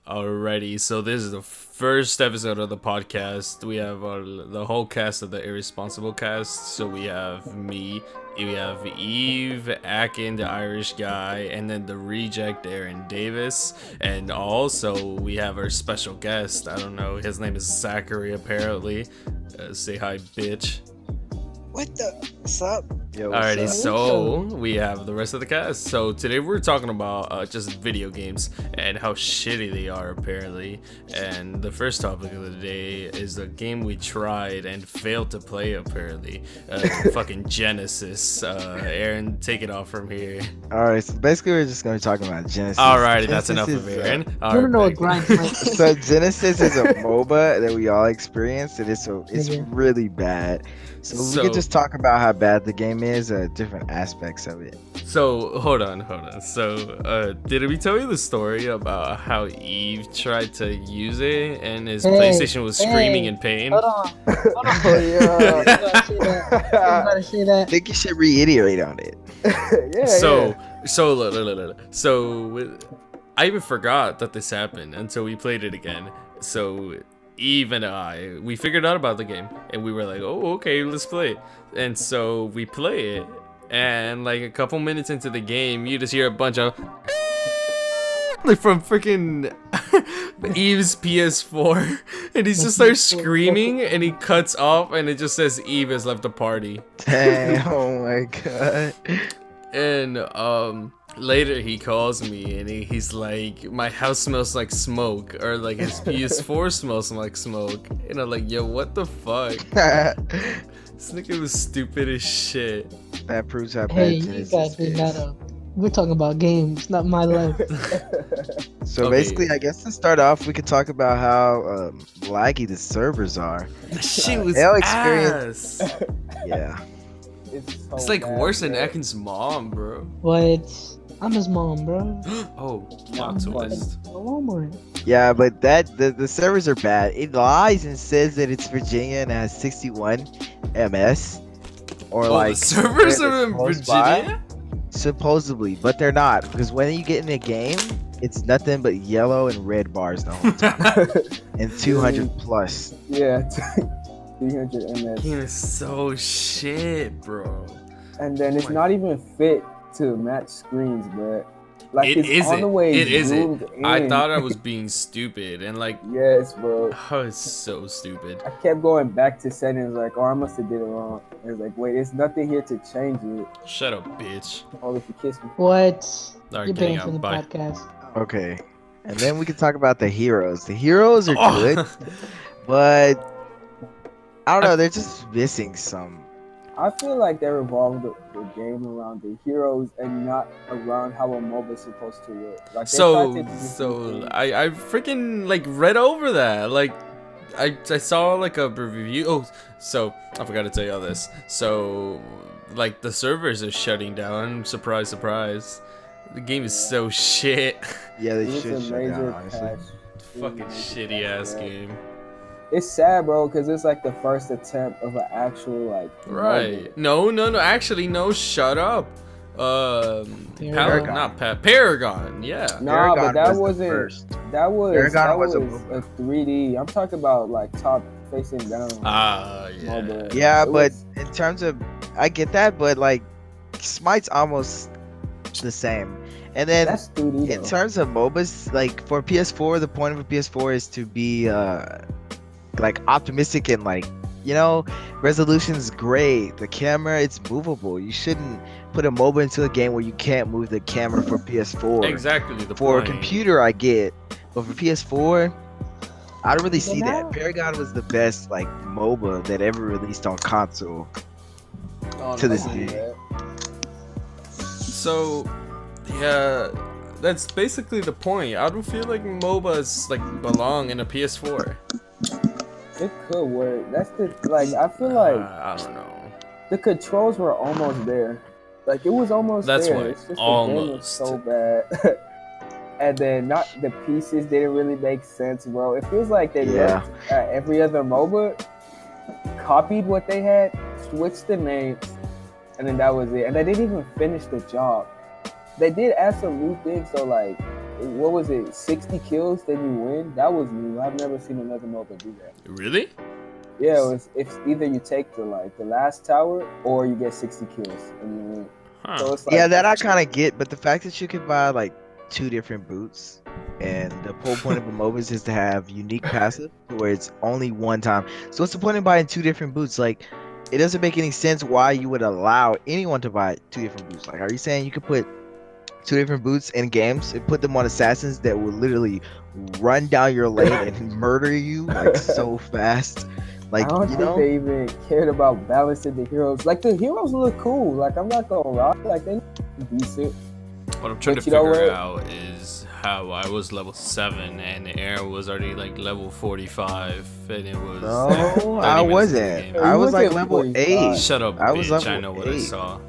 Alrighty, so this is the first episode of the podcast. We have the whole cast of the Irresponsible cast. So we have me, we have Eve, Akin, the Irish guy, and then the reject Aaron Davis. And also we have our special guest. I don't know, his name is Zachary apparently. Say hi, bitch. What the? What's up? Yo, what's Alrighty, up? so we have the rest of the cast. So today we're talking about just video games and how shitty they are apparently. And the first topic of the day is a game we tried and failed to play apparently. Fucking Genesis. Aaron, take it off from here. Alright, so basically we're just going to be talking about Genesis. Alrighty, that's Genesis enough of is, Aaron. I don't know what grind like. So Genesis is a MOBA that we all experienced, and it's really bad. So we could just talk about how bad the game is, different aspects of it. So hold on. So did we tell you the story about how Eve tried to use it and his PlayStation was screaming in pain? Hold on. Oh, yeah. You gotta say that. I think you should reiterate on it. So I even forgot that this happened until we played it again. So Eve and we figured out about the game and we were like, oh, okay, let's play it. And so we play it, and like a couple minutes into the game, you just hear a bunch of like from freaking Eve's PS4, and he just starts screaming and he cuts off and it just says Eve has left the party. Dang, oh my god. And later he calls me and he's like, my house smells like smoke, or like his PS4 smells like smoke. And I'm like, yo, what the fuck? This nigga was stupid as shit. That proves how bad Hey, Genesis you guys been is. that up. We're talking about games, not my life. So Okay. basically, I guess to start off, we could talk about how laggy the servers are. That shit was they'll ass. Yeah. It's like worse than Ekin's mom, bro. What? I'm his mom, bro. Oh, plot twist. Walmart. Yeah, but the servers are bad. It lies and says that it's Virginia and has 61 ms. Or Oh, like the servers somewhere are in that's close by. Virginia? Supposedly, but they're not, because when you get in the game, it's nothing but yellow and red bars the whole time, and 200 plus. Yeah, 300 ms. Game is so shit, bro. And then it's my- not even fit to match screens, bro. Like It it's isn't. on the way It isn't. zoomed I in. thought I was being stupid, and like, Yes, bro. oh, it's so stupid. I kept going back to settings, like, oh, I must have did it wrong. And it's like, wait, there's nothing here to change it. Shut up, bitch. Oh, if you kiss me. What? Alright, You're getting banned from out. the Bye. podcast. Okay, and then we can talk about the heroes. The heroes are Oh. good, but I don't know. They're just missing some. I feel like they revolved the game around the heroes and not around how a MOBA is supposed to work. Like, they tried to introduce new things. I freaking like read over that. Like, I saw like a review. Oh, so I forgot to tell you all this. So, like, the servers are shutting down. Surprise, surprise. The game is so shit. Yeah, they It's should a shut major down. Honestly, patch. Fucking shitty ass game. It's sad, bro, because it's like the first attempt of an actual like Right. No. Actually, no. Shut up. Paragon. Paragon. Yeah. Nah, Paragon but that was the wasn't. first. That was Paragon was a a 3D. I'm talking about like top facing down. Ah, yeah. MOBA. Yeah, It but was- in terms of, I get that, but like, Smite's almost the same. And then that's 3D. in though. terms of MOBAs, like for PS4, the point of a PS4 is to be like optimistic and like, you know, resolution's great. The camera, it's movable. You shouldn't put a MOBA into a game where you can't move the camera for PS4. Exactly the For a point. computer, I get, but for PS4, I don't really Yeah. see that. Paragon was the best like MOBA that ever released on console. Oh, to this no, day. man. So, yeah, that's basically the point. I don't feel like MOBAs like belong in a PS4. It could work. That's the like. I feel like I don't know. the controls were almost there. Like it was almost That's there. what, It's just the game almost. was so bad. And then not the pieces didn't really make sense, bro. It feels like they Yeah. looked at every other MOBA, copied what they had, switched the names, and then that was it. And they didn't even finish the job. They did add some new things, so like what was it, 60 kills, then you win. That was new. I've never seen another MOBA do that. Really? Yeah, it was, if either you take the last tower or you get 60 kills and you win. Huh. So it's like, Yeah, that I kind of get, but the fact that you could buy like 2 different boots, and the whole point of a MOBA is to have unique passive, where it's only one time. So what's the point of buying 2 different boots? Like, it doesn't make any sense why you would allow anyone to buy 2 different boots. Like, are you saying you could put 2 different boots in games and put them on assassins that will literally run down your lane and murder you like so fast? Like, I don't you think know, they even cared about balancing the heroes. Like, the heroes look cool. Like, I'm not gonna lie. Like, they look decent. What I'm trying But to you know figure what? out is how I was level 7 and Aaron was already like level 45, and it was. no, like 30 I minutes into the wasn't. game. I You was like wasn't level 45. 8. Shut up, I was bitch! I level know what I 8. saw.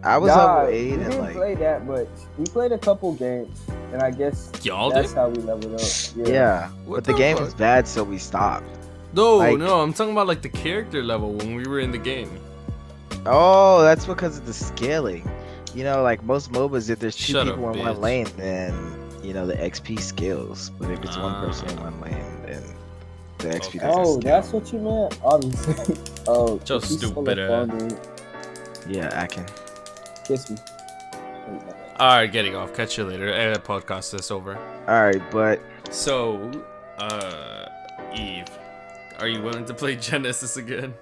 I was Nah, level we 8 and didn't like, play that much. We played a couple games, and I guess Y'all that's did? how we leveled up. yeah. What But the the game fuck? was bad, so we stopped. No, Like- no, I'm talking about like the character level when we were in the game. Oh, that's because of the scaling. You know, like most MOBAs, if there's 2 Shut people up, in one bitch. lane, then you know the XP scales. But if it's one person in Ah. one lane, then the XP Okay. doesn't Oh, scale. that's what you meant? Obviously. Oh, So if you stupid, solo phone, Yeah, I can. kiss me. All right, getting off. Catch you later. Podcast is over. All right, but So, Eve, are you willing to play Genesis again?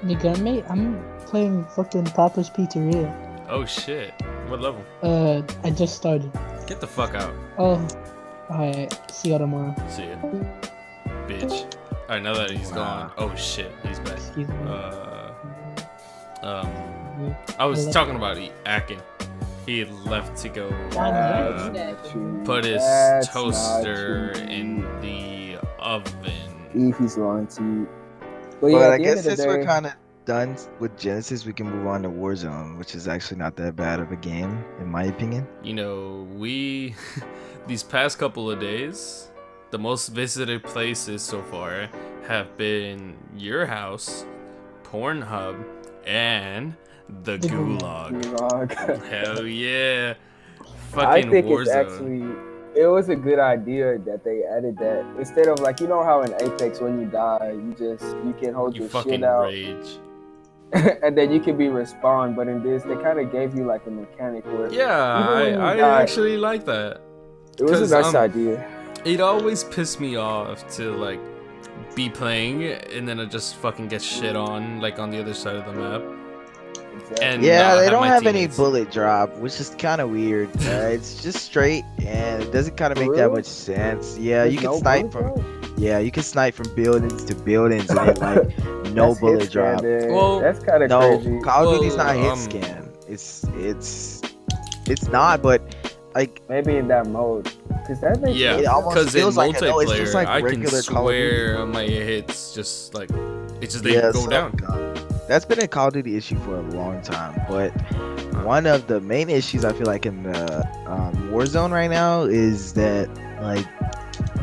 Nigga, I'm playing fucking Papa's Pizzeria. Oh shit! What level? I just started. Get the fuck out. Oh, alright. See y'all tomorrow. See ya, bitch. All right, now that he's Wow. gone. Oh shit, he's back. Excuse me. I was talking about Akin. He had left to go That's not true. put his That's not toaster true. in the oven. Eve, he's lying to you. But I at the end guess of the since we're day- kind of done with Genesis, we can move on to Warzone, which is actually not that bad of a game, in my opinion. You know, we these past couple of days, the most visited places so far have been your house, Pornhub, and the The Gulag. Gulag. Hell yeah. I Fucking think Warzone. it's actually, it was a good idea that they added that. Instead of like, you know how in Apex when you die, you can hold you your fucking shit out rage. and then you can be respawned. But in this, they kind of gave you like a mechanic where Yeah, even when you I die, actually like that. it was 'cause, a nice idea. It always pissed me off to like be playing and then I just fucking get shit on like on the other side of the map. Exactly. And Yeah, not they have don't my have any teammates. bullet drop, which is kind of weird. It's just straight, and it doesn't kind of For make that real? much sense. Yeah, There's you can no snipe bullet from drop? yeah, you can snipe from buildings to buildings, and it, like no That's bullet hit drop. scan, then. Well, that's kind of No, crazy. Call of Duty's Well, not hit scan. It's not, but like Maybe in that mode, because that makes Yeah, It almost because in feels like a- no, it's multiplayer, just like I can regular Call of Duty. swear my hits just like it's just they yeah, go so, down. That's been a Call of Duty issue for a long time, but one of the main issues I feel like in the Warzone right now is that like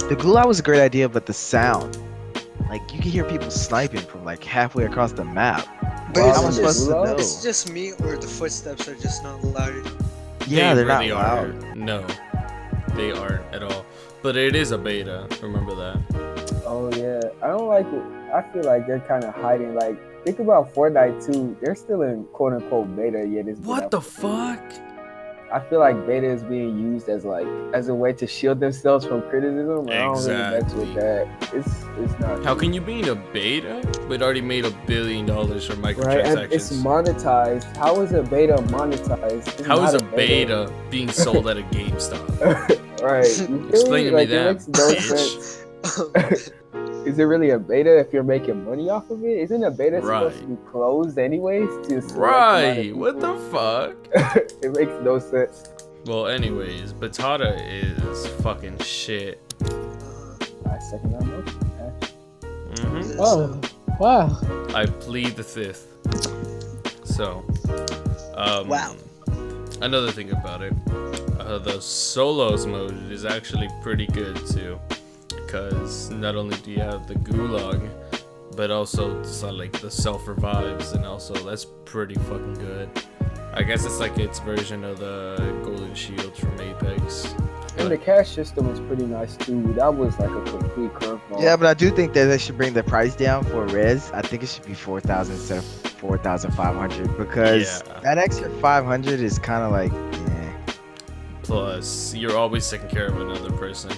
the Gulag was a great idea, but the sound, like you can hear people sniping from like halfway across the map. But Wow, How am I is supposed to Gulag? know? It's just me, or the footsteps are just not loud. Yeah, they they're not really loud. aren't. No, they aren't at all. But it is a beta. Remember that. Oh yeah, I don't like it. I feel like they're kind of hiding. Like, think about Fortnite too. They're still in quote unquote beta yet. It's been What out the for- fuck? I feel like beta is being used as a way to shield themselves from criticism. I don't really mess Exactly. with that. It's not. How can you be in a beta but already made $1 billion from Right, microtransactions? and it's monetized. How is a beta monetized? It's How is not a beta being sold at a GameStop? Right. You feel Explain to me Like, that, it makes no bitch. sense. Is it really a beta if you're making money off of it? Isn't a beta supposed to Right. be closed anyways? To select amount of Right. What the people? fuck? It makes no sense. Well, anyways, Batata is fucking shit. I second that motion. hmm Oh, wow. I plead the fifth. So, Wow. Another thing about it, the solos mode is actually pretty good too, because not only do you have the gulag, but also it's like the self revives, and also that's pretty fucking good. I guess it's like its version of the Golden Shield from Apex. And the cash system was pretty nice too. That was like a complete curveball. Yeah, but I do think that they should bring the price down for res. I think it should be 4,000 instead of 4,500 because that extra 500 is kind of like, Plus, you're always taking care of another person.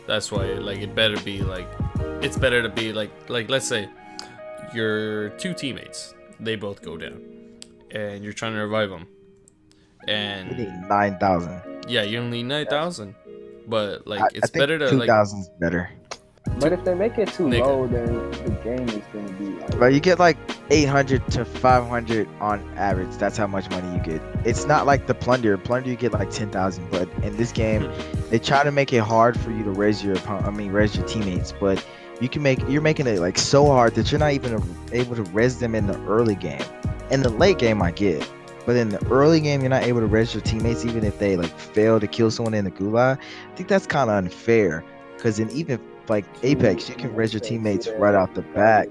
That's why, like, it's better to be like, let's say your two teammates, they both go down, and you're trying to revive them, and you need 9,000. Yeah, you only need 9,000, but like it's I think better to 2,000 is better. But if they make it too low, then the game is gonna be like. But you get like 800 to 500 on average. That's how much money you get. It's not like the plunder. Plunder you get like 10,000. But in this game, they try to make it hard for you to raise your raise your teammates. But you're making it like so hard that you're not even able to res them in the early game. In the late game, I get. But in the early game, you're not able to res your teammates even if they like fail to kill someone in the gulag. I think that's kind of unfair. Because in even like Apex, you can res your teammates right out the back.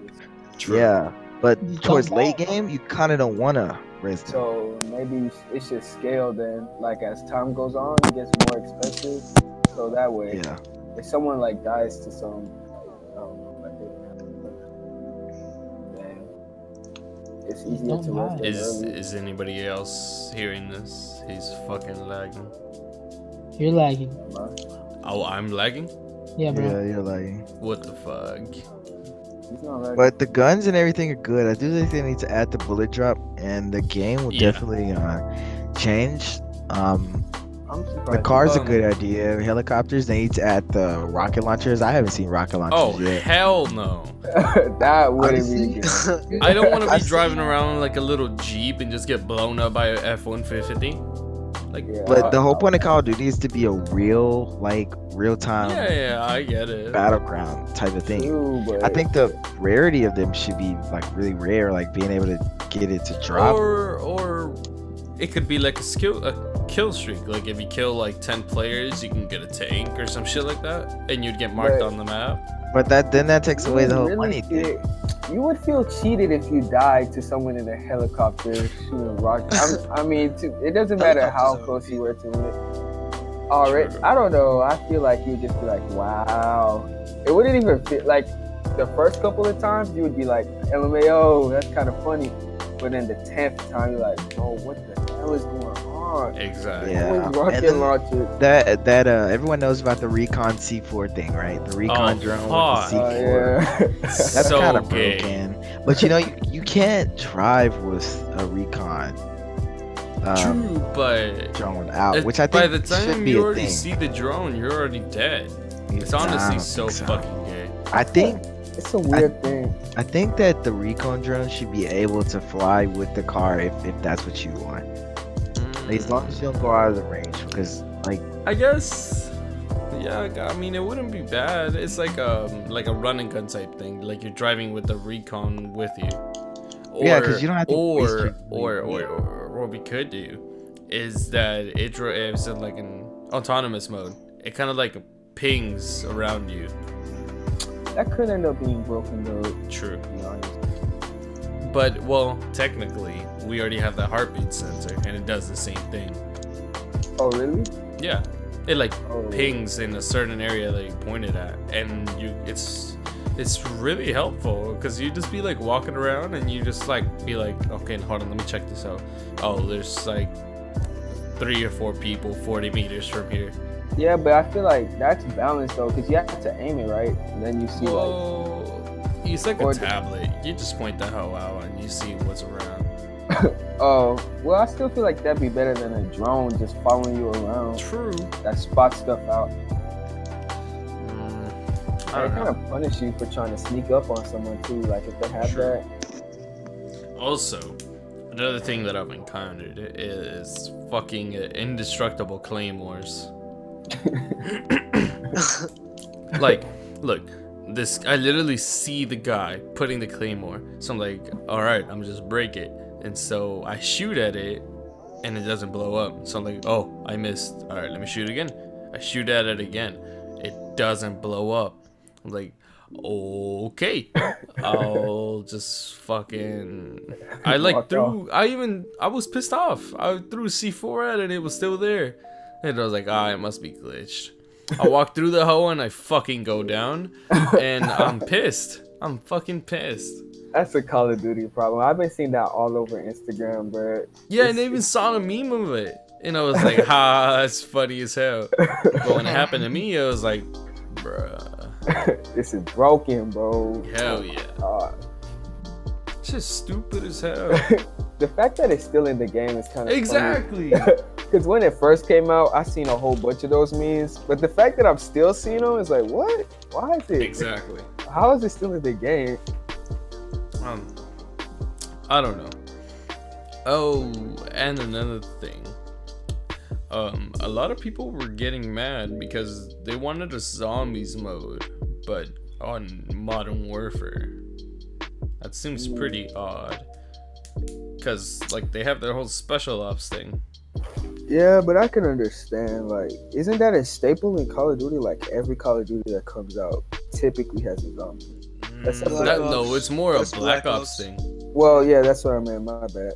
True. Yeah, but towards late game, you kind of don't want to res them. So maybe it should scale then. Like as time goes on, it gets more expensive. So that way, if someone like dies to some, then it's easier to res them early. Is anybody else hearing this? He's fucking lagging. You're lagging. Oh, I'm lagging? Yeah, bro. Yeah, you're lagging. What the fuck? But the guns and everything are good. I do think they need to add the bullet drop, and the game will definitely change. The car's a good idea. Helicopters, they need to add the rocket launchers. I haven't seen rocket launchers yet. Hell no. That wouldn't be good. I don't want to be driving around like a little Jeep and just get blown up by a F-150. Like, but the whole point of Call of Duty is to be a real time I get it, battleground type of thing. True, I think the rarity of them should be like really rare, like being able to get it to drop, or it could be like a kill streak. Like if you kill like 10 players, you can get a tank or some shit like that, and you'd get marked on the map. But that takes away the whole money thing. You would feel cheated if you died to someone in a helicopter shooting rockets. It doesn't matter how close you were to it. Alright, I don't know. I feel like you'd just be like, wow. It wouldn't even feel like the first couple of times you would be like, LMAO, that's kind of funny. But then the 10th time, you're like, oh, what the hell is going on? Exactly. Yeah. Rocket launcher. That everyone knows about the Recon C4 thing, right? The Recon drone with the C4. That's so kind of gay. broken. But you can't drive with a Recon. True, but drone out, which I think by the time should be you a already thing. see the drone, you're already dead. It's honestly so fucking gay. I think it's a weird thing. I think that the Recon drone should be able to fly with the car if that's what you want. Like, as long as you don't go out of the range, because like I guess, yeah. I mean, it wouldn't be bad. It's like a run and gun type thing. Like you're driving with the Recon with you. Yeah, because you don't have to. Or what we could do is that it drives in like an autonomous mode. It kind of like pings around you. That could end up being broken though. True. To be honest. But well, technically, we already have the heartbeat sensor, and it does the same thing. Oh really? Yeah. It like pings in a certain area that you pointed at, and it's really helpful because you just be like walking around and you just like be like, okay, hold on, let me check this out. Oh, there's like 3 or 4 people 40 meters from here. Yeah, but I feel like that's balanced though, because you have to aim it right, and then you see it's like a tablet. You just point the hell out and you see what's around. Oh, well, I still feel like that'd be better than a drone just following you around. True. That spots stuff out. I kind of punish you for trying to sneak up on someone too, like if they have that. Also, another thing that I've encountered is fucking indestructible claymores. Like, look, I literally see the guy putting the claymore, so I'm like, all right, I'm just break it, and so I shoot at it, and it doesn't blow up. So I'm like, oh, I missed. All right, let me shoot again. I shoot at it again. It doesn't blow up. I'm like, okay, I'll just fucking. I like Walk threw. I was pissed off. I threw C4 at it and it was still there, and I was like, it must be glitched. I walk through the hole and I fucking go down, and I'm pissed. I'm fucking pissed. That's a Call of Duty problem. I've been seeing that all over Instagram, but Yeah, and I even saw a meme of it, and I was like, that's funny as hell. But when it happened to me, I was like, bruh, this is broken, bro. hell yeah. It's just stupid as hell. The fact that it's still in the game is kind of Exactly. Because when it first came out, I seen a whole bunch of those memes. But the fact that I'm still seeing them is like, what? Why is it? Exactly. How is it still in the game? I don't know. Oh, and another thing. A lot of people were getting mad because they wanted a zombies mode, but on Modern Warfare. That seems pretty odd. Cause like they have their whole special ops thing. Yeah, but I can understand. Like, isn't that a staple in Call of Duty? Like every Call of Duty that comes out typically has a zombie. No, it's more a Black Ops thing. Well, yeah, that's what I meant. My bad.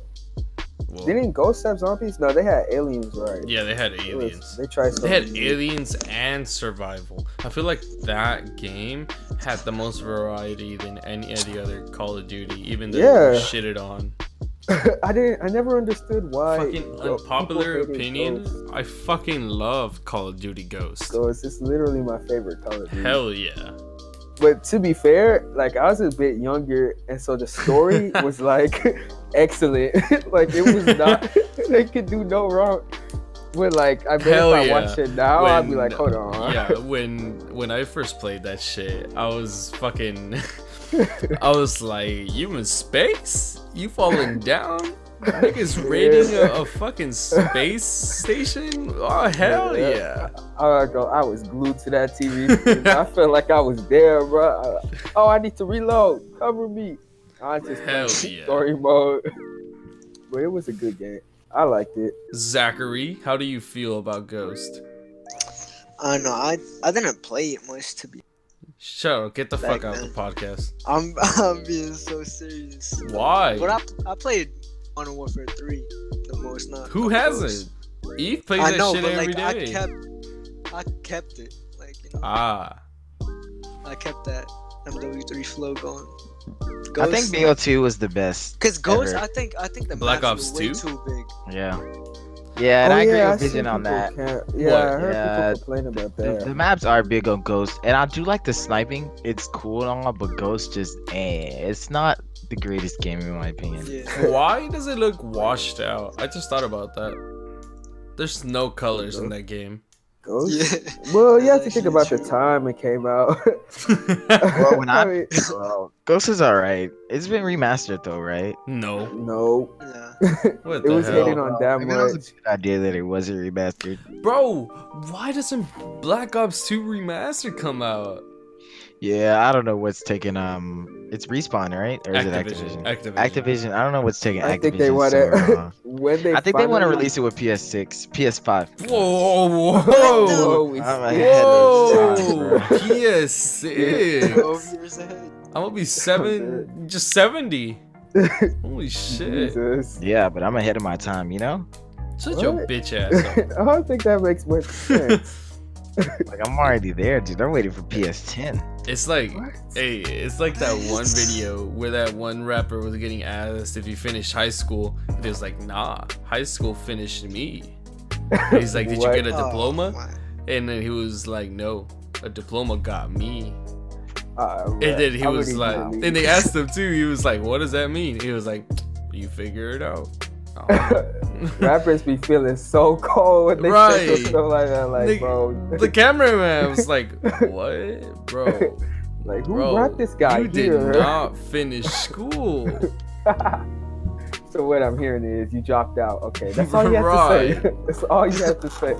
Well, Didn't Ghost have zombies? No, they had aliens, right? yeah, they had aliens. They tried. They had something. aliens and survival. I feel like that game had the most variety than any of the other Call of Duty, even though Yeah. it was shitted on. I never understood why. Fucking unpopular people hated opinion. Ghost. I fucking love Call of Duty Ghost. Ghost, it's literally my favorite Call of Duty. Hell yeah. But to be fair, like I was a bit younger, and so the story was like excellent. Like it was not, they could do no wrong. But like I bet Hell if I yeah. watch it now, I'd be like, hold on. Yeah, when I first played that shit, I was fucking. I was like, you in space? You falling down? Niggas raiding a fucking space station? Oh hell yeah! I was glued to that TV screen. I felt like I was there, bro. I need to reload. Cover me. I just Hell played yeah. story mode. But it was a good game. I liked it. Zachary, how do you feel about Ghost? I don't know. I didn't play it much to be. Shut up, get the fuck Back out of then. the podcast. I'm being so serious. Why? But I played Modern Warfare 3 the most. Not Who not hasn't? Ghost. Eve plays I that know, shit but every like day. I kept it. Like Ah. I kept that MW3 flow going. I think BO2 was the best. Because Ghost, ever. I think the Black maps Ops were way 2? too big. Yeah. Yeah, and I agree with seen Vision on people that. Yeah, What? I heard Yeah, people complain about The, that. the maps are big on Ghost, and I do like the sniping. It's cool and all, but Ghost just, it's not the greatest game in my opinion. Yeah. Why does it look washed out? I just thought about that. There's no colors in that game. Ghost? Yeah. Well, you That's have to think actually about the true. time it came out. Well, when I I, mean, well, Ghost is alright. It's been remastered though, right? No. no, Yeah. What it the was hell? hating on that Maybe that was a much. good idea that it wasn't remastered. Bro, why doesn't Black Ops 2 Remastered come out? Yeah, I don't know what's taking it's Respawn, right? Or is it Activision. Activision? Activision. I don't know what's taking I Activision. think they want so to long. when they. I think they want to finally- release it with PS6, PS5. Whoa, whoa, Whoa, whoa. I'm ahead of time, Whoa, bro. PS6. 12 years ahead. I'm gonna be just 70. Holy shit. Jesus. Yeah, but I'm ahead of my time, you know? Shut your What? bitch ass up. I don't think that makes much sense. Like I'm already there, dude. I'm waiting for PS10. It's like, What? hey, it's like that one video where that one rapper was getting asked if he finished high school. And he was like, nah, high school finished me. And he's like, did you What? get a diploma? Oh, my. And then he was like, no, a diploma got me. Right. And then he I was wouldn't like, even and they asked him too. He was like, what does that mean? He was like, you figure it out. Oh. Rappers be feeling so cold when they say Right. stuff like that. Like, Nigga, bro, The cameraman was like, what, bro? like who Bro, brought this guy you here? did not finish school. So what I'm hearing is you dropped out. Okay, that's all you have to say. That's all you have to say.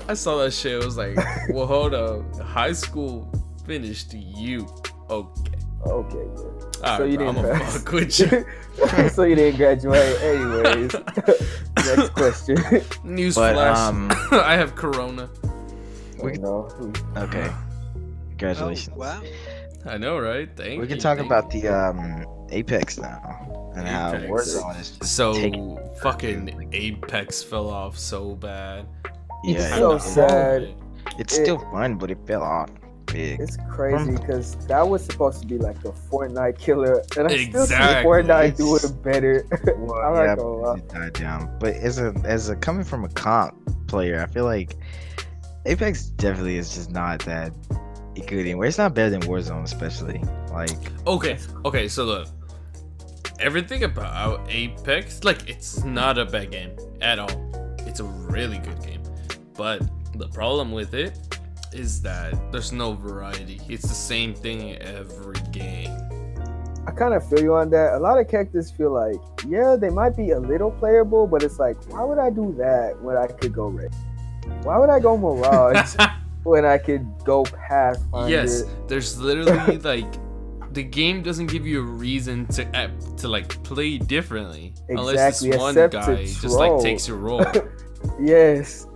I saw that shit. I was like, well, hold up. High school finished you. Okay. Okay, good. All So right, you bro, I'm didn't gonna pass. fuck with you. So you didn't graduate. Anyways, next question. Newsflash. I have corona. We- Oh, no. Okay. Congratulations. Oh, wow. I know, right? Thank We can you, talk thank about you. the Apex now and how Apex. Warzone is just So taking. fucking Apex fell off so bad. It's Yeah, so Kinda sad. hard. it's It- still fun, but it fell off big. It's crazy because that was supposed to be like the Fortnite killer, and I still see Exactly. Fortnite do It's- it better. Well, I'm yeah, not gonna lie. it died down. But as a coming from a comp player, I feel like Apex definitely is just not that good anymore. It's not better than Warzone, especially. Like, Okay, so look. Everything about Apex, like, it's not a bad game at all. It's a really good game. But the problem with it is that there's no variety. It's the same thing every game. I kind of feel you on that. A lot of characters feel like, yeah, they might be a little playable, but it's like, why would I do that when I could go Red? Why would I go Mirage when I could go Pathfinder? Yes, there's literally like the game doesn't give you a reason to like play differently unless Exactly, this one except to guy just like troll. takes your role. Yes,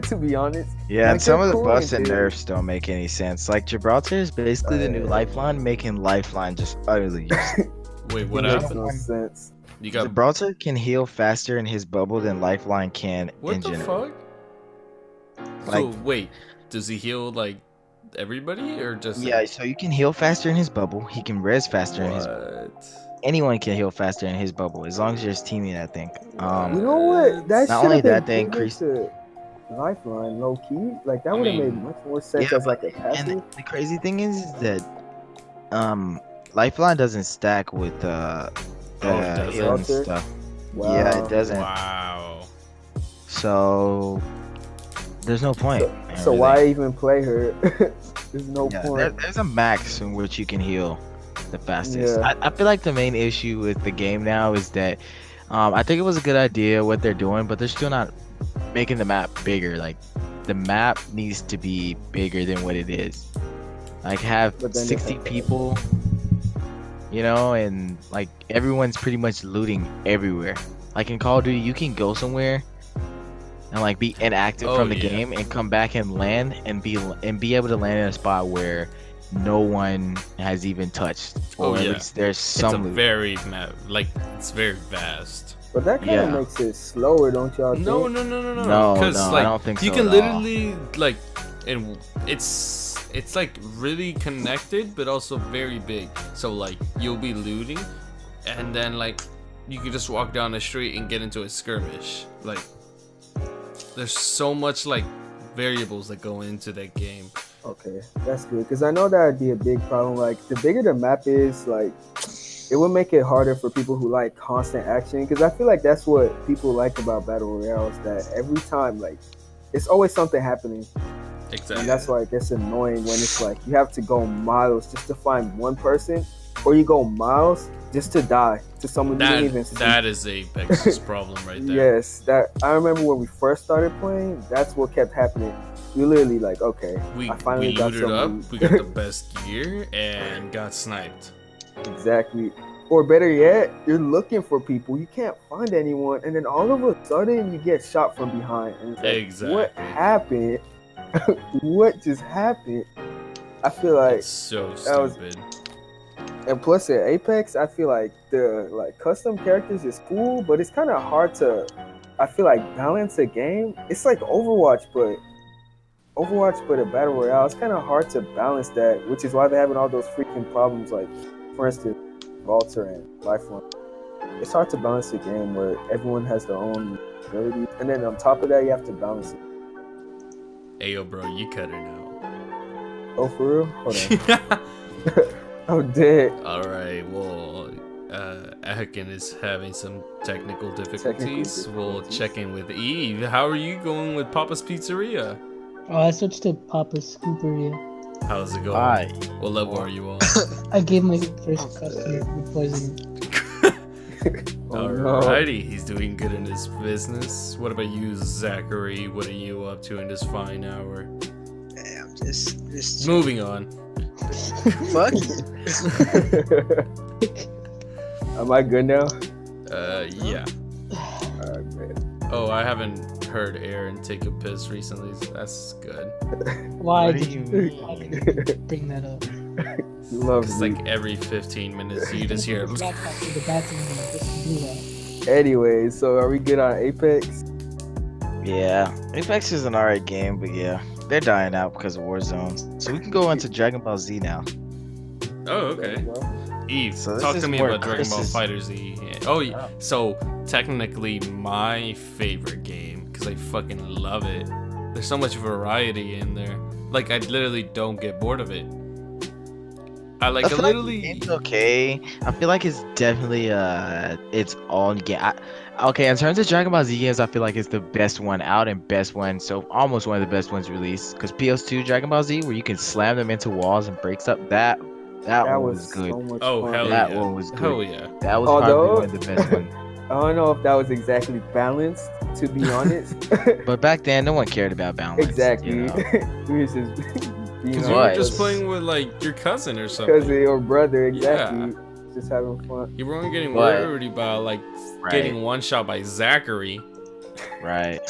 to be honest. yeah, Like, and some they're of the cool buffs and and shit. nerfs don't make any sense. Like Gibraltar is basically the new Lifeline, making Lifeline just utterly useless. Wait, what It makes happened? no sense. You got Gibraltar can heal faster in his bubble than Lifeline can what in the general. fuck? So Like- wait, does he heal like everybody or just Yeah, so you can heal faster in his bubble. He can res faster in his. what? Anyone can heal faster in his bubble as long as you're his teammate, I think. You know what? That Not should only have been that, they given increased- to Lifeline, low key. Like that I would have mean- made much more sense Yeah, as like a And passive. the crazy thing is that Lifeline doesn't stack with the Oh, it doesn't? healing Gibraltar? stuff. Wow. Yeah, it doesn't. Wow. So there's no point. So really. why even play her? There's no Yeah, point. there's a max in which you can heal the fastest. Yeah. I feel like the main issue with the game now is that I think it was a good idea what they're doing, but they're still not making the map bigger. Like the map needs to be bigger than what it is. Like have But then 60 if- people, you know, and like everyone's pretty much looting everywhere. Like in Call of Duty, you can go somewhere and like be inactive Oh, from the yeah. game and come back and land and be able to land in a spot where no one has even touched, Oh, or at yeah. least there's It's a some loot. very map, like it's very vast. But that kind of Yeah. makes it slower, don't y'all think? No, No, because no, I like don't think you so can at all. literally like, and it's like really connected, but also very big. So like you'll be looting, and then like you can just walk down the street and get into a skirmish. Like there's so much like variables that go into that game. Okay, that's good because I know that would be a big problem. Like the bigger the map is, like it would make it harder for people who like constant action. Because I feel like that's what people like about battle royales. That every time, like, it's always something happening, Exactly. and that's why it gets annoying when it's like you have to go miles just to find one person, or you go miles just to die to someone you didn't even see. That is Apex's problem right there. Yes, that I remember when we first started playing. That's what kept happening. We literally like, okay, We I finally got looted some up, loot. we got the best gear, and got sniped. Exactly. Or better yet, you're looking for people, you can't find anyone, and then all of a sudden you get shot from behind. And it's like, Exactly. what happened? What just happened? I feel like, It's so that was- stupid. and plus at Apex, I feel like the like custom characters is cool, but it's kind of hard to, I feel like, balance a game. It's like Overwatch, but a battle royale. It's kind of hard to balance that, which is why they're having all those freaking problems. Like, for instance, Walter and Lifeline. It's hard to balance a game where everyone has their own abilities, and then on top of that, you have to balance it. Ayo, bro, you cut her now. Oh, for real? Hold on. I'm dead. All right, well, Ahakin is having some technical difficulties. We'll check in with Eve. How are you going with Papa's Pizzeria? Oh, I switched to Papa's Scooperia. How's it going? Why? What level are you on? I gave my first customer food poisoning. Oh, no. Alrighty, he's doing good in his business. What about you, Zachary? What are you up to in this fine hour? Yeah, I'm just Moving on. fuck you. Am I good now? Yeah. Alright, man. Oh, I haven't heard Aaron take a piss recently. So that's good. Why What did do you, you why mean? did you bring that up? Love It's me. like every 15 minutes you just hear. Back to the bathroom just to do that. Anyway, so are we good on Apex? Yeah, Apex is an alright game, but yeah, they're dying out because of Warzone. So we can go into Dragon Ball Z now. Oh, okay. Eve, So this talk is to me more about Dragon Ball Chris's- Fighter Z. Oh, yeah. So technically my favorite game because I fucking love it. There's so much variety in there. Like I literally don't get bored of it. I like I it feel like the literally. game's okay. I feel like it's definitely its own game. Okay, in terms of Dragon Ball Z games, I feel like it's the best one out and best one, so almost one of the best ones released. Because PS2 Dragon Ball Z, where you can slam them into walls and breaks up, that That one was was good. so much Oh fun. hell That yeah! one was good. Hell yeah! That was Although- probably one of the best ones. I don't know if that was exactly balanced, to be honest. But back then, no one cared about balance. exactly. You know? We was just being Because you What? were just playing with like your cousin or something. cousin or brother, exactly. Just having fun. You weren't getting What? worried about like Right. getting one shot by Zachary. Right.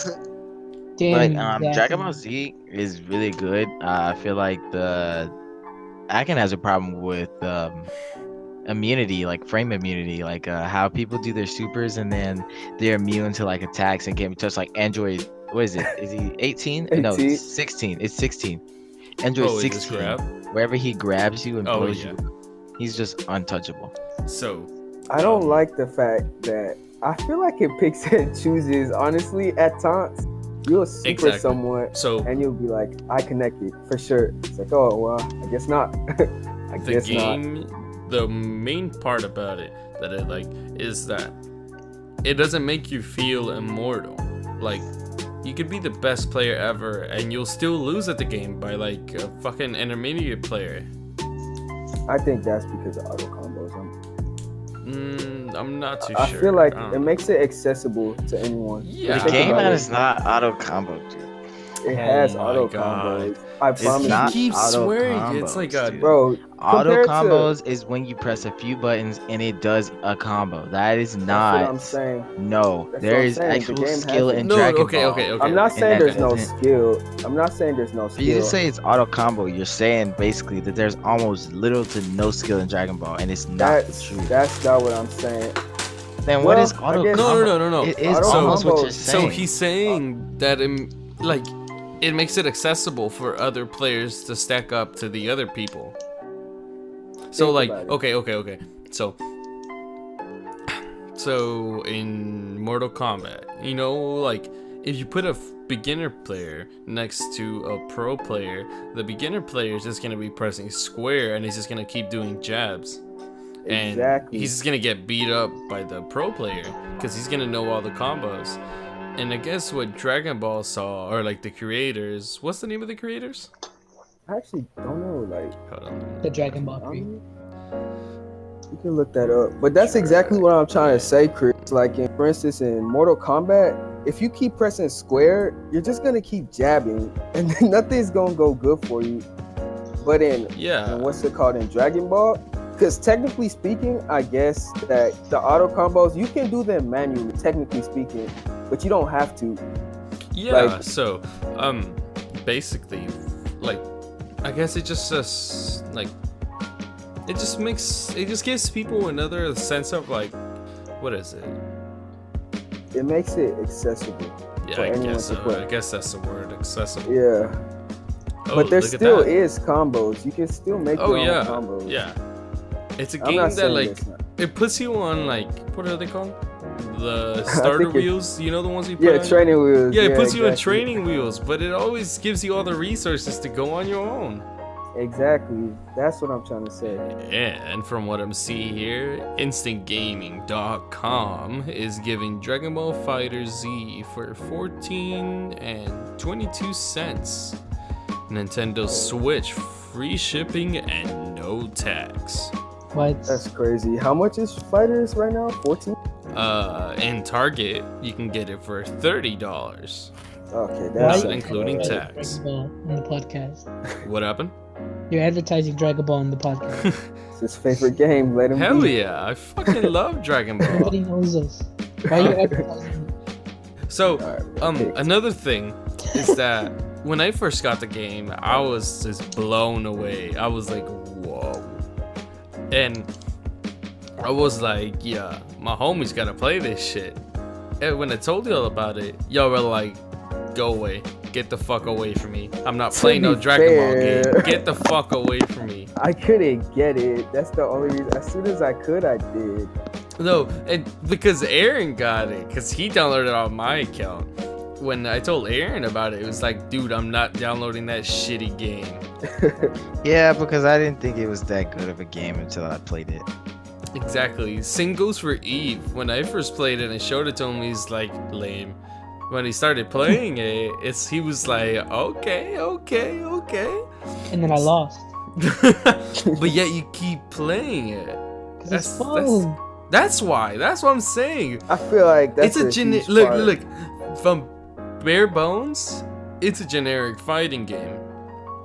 Damn, Like Dragon Ball Z is really good. I feel like the Akin has a problem with immunity, like frame immunity, like how people do their supers and then they're immune to like attacks and getting touched. Like Android, what is it? Is he 18? No, 18. 16. It's 16. Android Oh, is this 16. grab? Wherever he grabs you and Oh, blows yeah. you, he's just untouchable. So I don't like the fact that I feel like it picks and chooses, honestly, at times. You'll super Exactly. someone so and you'll be like, I connected for sure. It's like, oh, well, I guess not. I the guess not. game, the main part about it that I like is that it doesn't make you feel immortal. Like you could be the best player ever and you'll still lose at the game by like a fucking intermediate player. I think that's because of auto combos. I'm not too I sure. feel like I don't it know. makes it accessible to anyone. Yeah. The Think game about that it. is not auto combo, dude. It has Oh my auto God. combos. I promise. He not keeps auto swearing it's combos, like a dude. Bro, Auto compared to- combos is when you press a few buttons and it does a combo. That is that's not. what I'm saying. No, That's there what I'm is saying. The actual game has skill it. in no. Dragon Okay, Ball. okay, okay. I'm not And saying that there's no doesn't- skill. I'm not saying there's no For you to skill. say it's auto combo, you're saying basically that there's almost little to no skill in Dragon Ball, and it's not true. That's not what I'm saying. Then what well, is I auto guess- combo? No. It is Auto almost what combo- you're So saying. he's saying that like it makes it accessible for other players to stack up to the other people. So Think like about it. okay. So in Mortal Kombat, you know, like if you put a beginner player next to a pro player, the beginner player is just gonna be pressing square and he's just gonna keep doing jabs. And Exactly. he's just gonna get beat up by the pro player because he's gonna know all the combos. And I guess what Dragon Ball saw, or like the creators, what's the name of the creators? I actually don't know. Like, Hold on. The Dragon Ball 3. you can look that up. But that's exactly what I'm trying to say, Chris. Like, for instance, in Mortal Kombat, if you keep pressing square, you're just gonna keep jabbing, and then nothing's gonna go good for you. But in Yeah. what's it called in Dragon Ball? Because technically speaking, I guess that the auto combos you can do them manually, technically speaking, but you don't have to. Yeah. like- So, basically, like, I guess it just like, it just gives people another sense of like, what is it? It makes it accessible. Yeah, For I anyone guess to so. play. I guess that's the word, accessible. Yeah, Oh, but there look at still that. is combos. You can still make Oh your yeah, own combos. yeah. It's a I'm game not that saying like it's not. it puts you on like what are they called? The starter think it- wheels. You know the ones you put Yeah, on? training wheels. Yeah, it puts you on exactly. training wheels, but it always gives you all the resources to go on your own. Exactly. That's what I'm trying to say. And from what I'm seeing here, instantgaming.com is giving Dragon Ball Fighter Z for 14 and 22 cents. Nintendo Switch, free shipping and no tax. What? That's crazy. How much is Fighters right now? 14? In Target, you can get it for $30. Okay, That's that's Right. including advertising tax. Dragon Ball on the podcast. What happened? You're advertising Dragon Ball on the podcast. it's his favorite game. Let him Hell be. yeah, I fucking love Dragon Ball. Everybody knows us. Why are you advertising? So, Alright, another thing is that when I first got the game, I was just blown away. I was like, whoa. And I was like, yeah, my homies gotta play this shit. And when I told y'all about it, y'all were like, go away. Get the fuck away from me. I'm not playing no Dragon Ball game. Get the fuck away from me. I couldn't get it. That's the only reason. As soon as I could, I did. No, and because Aaron got it, because he downloaded it on my account. When I told Aaron about it, it was like, dude, I'm not downloading that shitty game. Yeah, because I didn't think it was that good of a game until I played it. Exactly. Same goes for Eve. When I first played it and showed it to him, he's like, lame. When he started playing it, he was like, okay. And then I lost. But yet you keep playing it. Cause it's fun. That's why. That's what I'm saying. I feel like that's It's a huge look, part. look. From bare bones, it's a generic fighting game.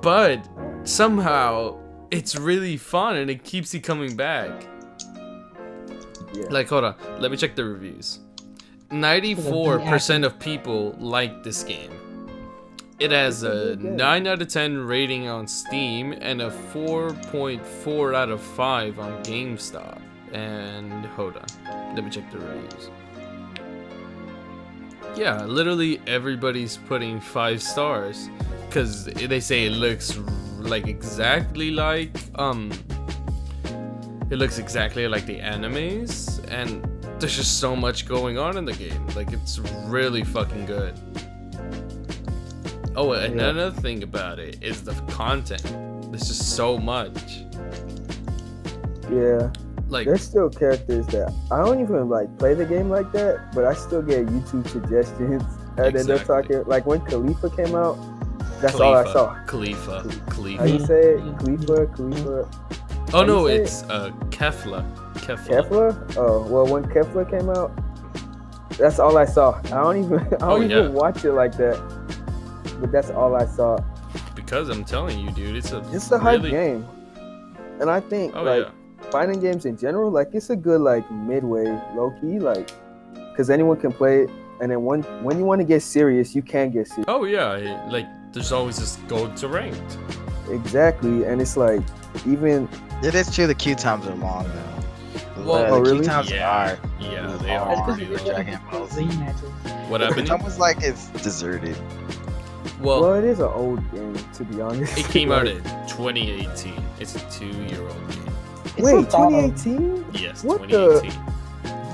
But somehow it's really fun and it keeps you coming back. Yeah. Like, hold on, let me check the reviews. 94% of people like this game. It has a 9 out of 10 rating on Steam and a 4.4 out of 5 on GameStop. And hold on, let me check the reviews. Yeah, literally everybody's putting 5 stars because they say it looks like exactly like it looks exactly like the animes, and there's just so much going on in the game. Like, it's really fucking good. Oh, and another thing about it is the content. There's just so much. Yeah. Like, There's still characters that I don't even like play the game like that, but I still get YouTube suggestions. And then they're Exactly. talking like when Khalifa came out. That's all I saw. Khalifa. How you say it? Khalifa. Oh How no, you say it's Kefla. Kefla? Oh well, when Kefla came out, that's all I saw. I don't even watch it like that. But that's all I saw. Because I'm telling you, dude, it's a hype game, and I think fighting games in general, like it's a good like midway, low key, like because anyone can play it. And then when you want to get serious, you can get serious. Oh yeah, like there's always this go to ranked. Exactly, and it's like even. It is true. The queue times are long though. Well, the really? queue times Yeah, are. yeah, they long. are. Really Dragon Balls. What It's happened? almost like it's deserted. Well, it is an old game, to be honest. It came out in 2018. It's a 2-year-old game. Wait, 2018? Yes, What 2018.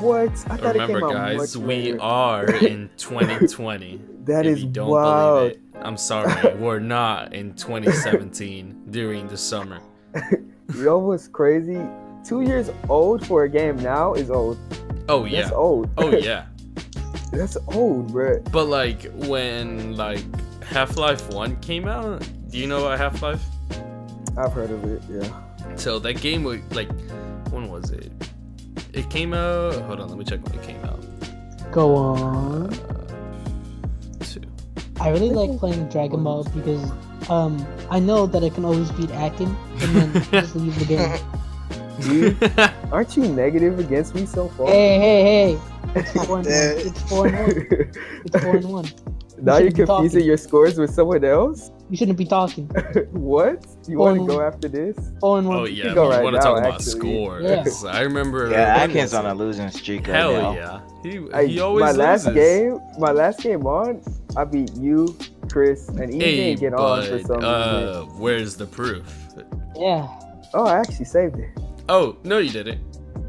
What? I thought Remember, it came out guys, much we later. are in 2020. That if is you don't wild. believe it, I'm sorry. We're not in 2017 during the summer. You know what's crazy? 2 years old for a game now is old. Oh yeah. That's old. Oh yeah. That's old, bro. But like when like Half-Life 1 came out, do you know about Half-Life? I've heard of it, yeah. So that game was like, when was it? It came out. Hold on, let me check when it came out. Go on. 2. I really like playing Dragon Ball because I know that I can always beat Akin and then just leave the game. Dude, aren't you negative against me so far? Hey. It's 4-1. It's 4-1. It's 4-1. Now you're shouldn't be confusing talking. your scores with someone else? You shouldn't be talking. What? You want to 4-1. go after this? 4-1. Oh yeah, go you right want to now, talk about actually. scores? Yeah. I remember. Yeah, when Atkins was on it? a losing streak right Hell now. yeah, Hey, he always my last loses. game on, I beat you, Chris, and Eve Hey, didn't get on for but some reason. where's the proof? Yeah. Oh, I actually saved it. Oh no, you didn't.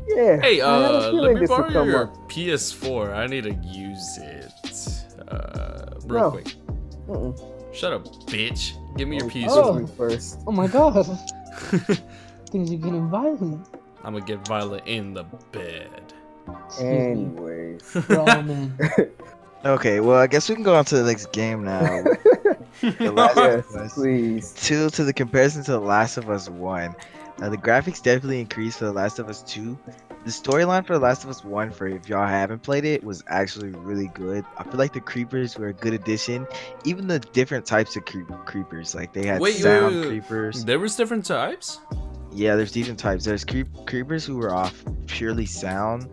Yeah. Hey, I had a let feeling me this would borrow come your up. PS4. I need to use it. Real No. quick. Mm-mm. Shut up, bitch. Give me your Oh, PS4. me first. Oh my god. Things are getting violent. I'm gonna get violent in the bed. Anyways. Oh man. Okay, well, I guess we can go on to the next game now. The Last Yes, of Us please. 2 to the comparison to The Last of Us 1. The graphics definitely increased for The Last of Us 2. The storyline for The Last of Us 1, for if y'all haven't played it, was actually really good. I feel like the creepers were a good addition. Even the different types of creepers, like they had Wait, sound wait. creepers. There was different types. Yeah, there's different types. There's creepers who were off purely sound.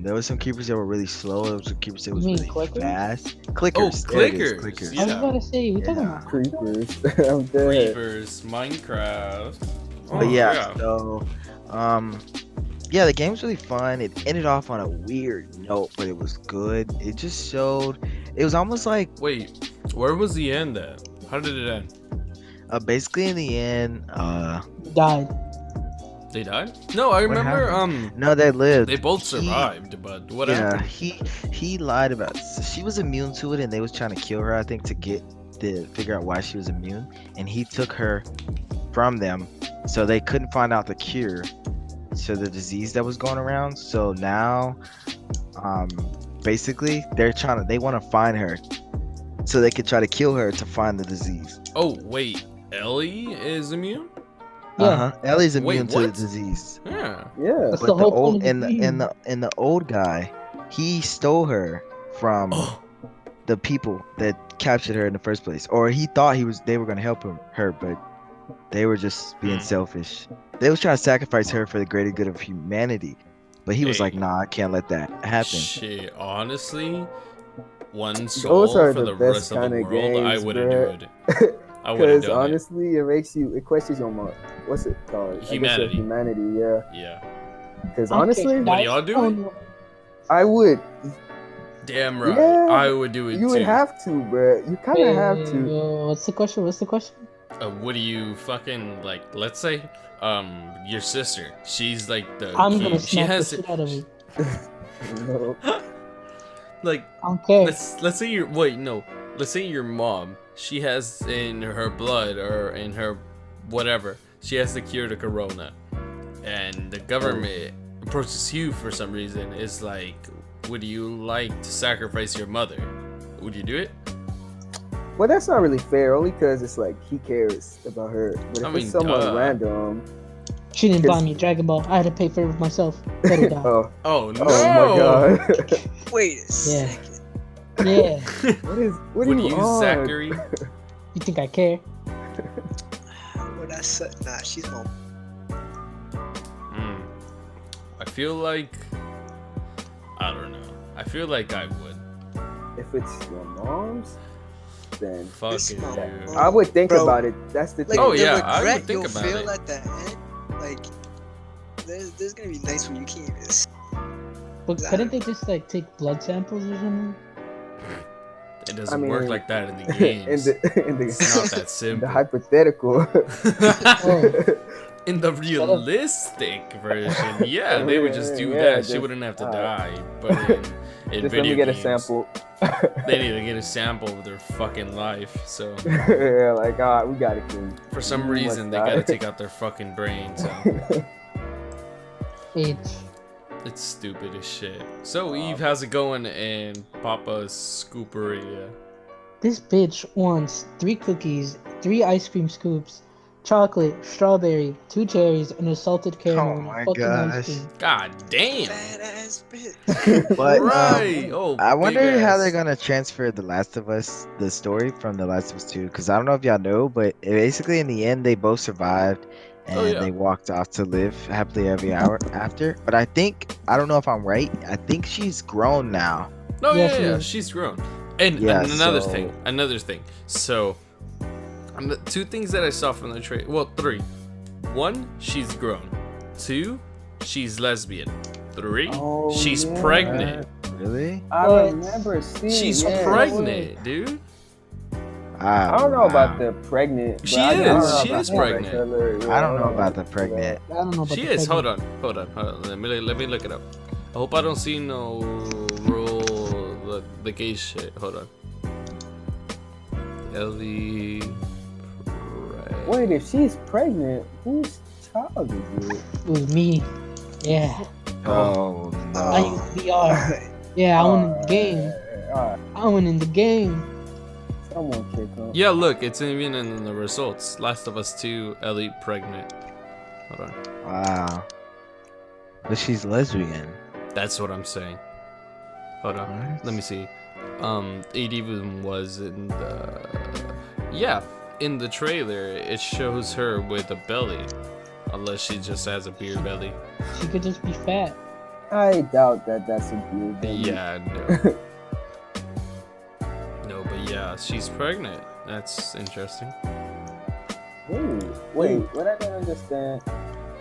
There was some creepers that were really slow. There was some creepers that You was mean really clickers? fast. Oh, Clickers. There it is, clickers. clickers. I was Yeah. about to say, we talking Yeah. about Creepers. I'm dead. Creepers, Minecraft. Oh, But yeah, so yeah, the game's really fun. It ended off on a weird note, but it was good. It just showed. It was almost like Wait, where was the end at? How did it end? basically in the end. died. They died? No, I remember. No, they lived. They both He- survived, but what Yeah, happened? he lied about. She was immune to it, and they was trying to kill her. I think to figure out why she was immune, and he took her from them, so they couldn't find out the cure to the disease that was going around. So now, basically, they want to find her, so they could try to kill her to find the disease. Oh wait, Ellie is immune? Yeah. Ellie's Wait, immune to the what? disease. Yeah. Yeah. That's But the the whole old point of the game. and the old guy, he stole her from Oh, the people that captured her in the first place, or he thought they were gonna help her, but they were just being Hmm. selfish. They was trying to sacrifice her for the greater good of humanity, but he was Hey. like, "Nah, I can't let that happen." shit. Honestly, one soul Those are for the the best rest of the kinda world, I games, would have bruh. done it. I would have Because done honestly, it questions your what's it called? I guess your Humanity. humanity, yeah. it. Yeah. Because Okay, honestly, What, guys, y'all do oh, it? no. I would. Damn right. Yeah, I would do it You too. would have to, bro. You kind Wait, of have wait, to. wait, what's the question? What's the question? What do you fucking like? Let's say, your sister. She's like the I'm key. gonna She smack the has shit out of her. No. like I don't care. let's say your wait no. Let's say your mom. She has in her blood or in her whatever. She has the cure to corona, and the government approaches you for some reason. Is like, would you like to sacrifice your mother? Would you do it? Well, that's not really fair. Only because it's like he cares about her. But if I mean, it's someone duh. random, She didn't buy me Dragon Ball. I had to pay for it myself. Let her die. oh, Oh no! oh my god, Wait a Yeah. second. Yeah. what Would are you you, on? Zachary? You think I care? What I said? Nah, she's home. Hmm. I feel like I don't know. I feel like I would. If it's your mom's, then Fuck This it, mom- dude. I would think Bro. about it. That's the thing. Like, Oh, the yeah, I would regret think you'll about feel it. at the end, like there's gonna be nights where you can't even. But couldn't they just like take blood samples or something? It doesn't work mean, like that in the in games. the It's not that the simple. hypothetical. Oh, In the realistic version, yeah, they would just do Yeah, that. She just- wouldn't have to alright. die. But in Just let video me get a games, sample. they need to get a sample of their fucking life. So Yeah, like, all right, we got it, King. for some You reason, must they die. gotta take out their fucking brain. So age. it's stupid as shit. So Eve, how's it going in Papa's Scooperia? This bitch wants 3 cookies, 3 ice cream scoops, chocolate, strawberry, 2 cherries, and a salted caramel. Oh and my fucking gosh. ice cream. God damn! Badass bitch. But Right. Oh, I wonder big how ass. they're gonna transfer The Last of Us, the story from The Last of Us 2, because I don't know if y'all know, but basically in the end they both survived and Oh, yeah. they walked off to live happily every hour after. But I don't know if I'm right. I think she's grown now. No, Yeah, yeah, she yeah, is. she's grown. And Yeah, another so- thing. So, the 2 things that I saw from the trailer. Well, 3. 1, she's grown. 2, she's lesbian. 3, Oh, she's yeah. pregnant. Really? I But- remember seeing. She's yeah, pregnant, dude. I don't know about the pregnant. but She I know is. She about is the pregnant. trailer, yeah. I don't know about the pregnant. I don't know about She the is. pregnant. Hold on. Let me look it up. I hope I don't see no rule the gay shit. Hold on. Ellie. Wait, if she's pregnant, whose child is it? It was me. Yeah. Oh I no. used VR. Yeah, I won in the game. Alright, I won in the game. someone kick him. Yeah, look, it's even in the results. Last of Us 2, Ellie pregnant. Hold on. Wow. But she's lesbian. That's what I'm saying. Hold on. What? Let me see. It even was in the... Yeah, in the trailer, it shows her with a belly Unless she just has a beer belly. She could just be fat. I doubt that that's a dude. Yeah, no. No, but yeah, she's pregnant. That's interesting. Ooh, wait, what I don't understand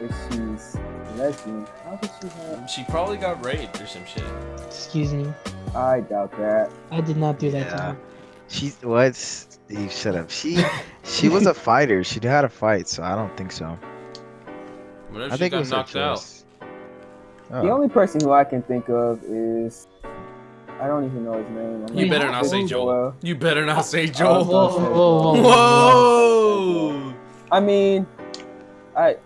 is she's lesbian. How did she have? She probably got raped or some shit. Excuse me. I doubt that. I did not do that to Yeah. her. She's what? Steve, shut up. She was a fighter. She knew how to fight, so I don't think so. What if I she think it got was her knocked out? choice. The Oh. only person who I can think of is I don't even know his name. I'm You not better sure not say as Joel. well. You better not say I Joel. was Whoa, gonna say whoa, Joel. whoa. Whoa! I mean, I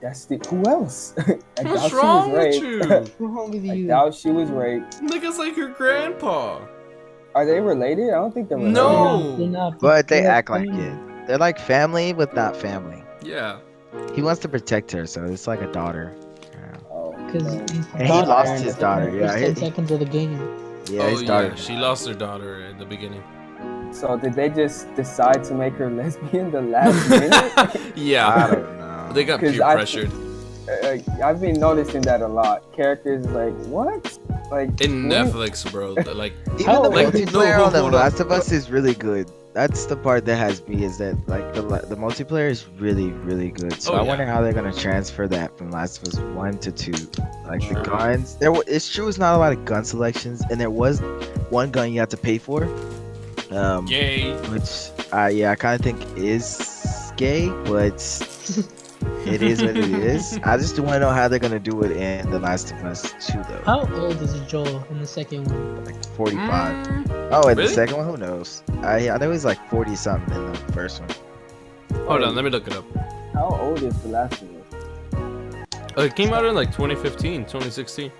that's the who else? I doubt What's she wrong was with raped. you? What's wrong with I you? doubt she was raped. Nigga's like your grandpa. Are they related? I don't think they're related. No. They're not. But they They're act like family. it. They're like family, but not family. Yeah. He wants to protect her, so it's like a daughter. Yeah, Oh, Because no. And he lost his daughter, yeah, First 10 seconds of the game. yeah, his Oh daughter. yeah, she lost her daughter in the beginning. So did they just decide to make her lesbian the last minute? Yeah. I don't know. They got 'Cause peer I- pressured. I've been noticing that a lot. Characters like what? Like In when- Netflix, bro. Like, Even How- the like, multiplayer no, on The hold on. Last of Us is really good. That's the part that has me, is that like the multiplayer is really good. So Oh, I yeah. wonder how they're gonna transfer that from Last of Us 1 to 2. Like Sure. the guns, it's true it's not a lot of gun selections, and there was one gun you have to pay for. gay. Which I kind of think is gay, but it is what it is. I just want to know how they're gonna do it in The Last of Us 2 though. How old is Joel in the second one? Like 45. Mm, Oh, and Really? the second one, who knows? I know he's like 40 something in the first one. hold on, let me look it up. How old is the last of Us? It came out in like 2015, 2016.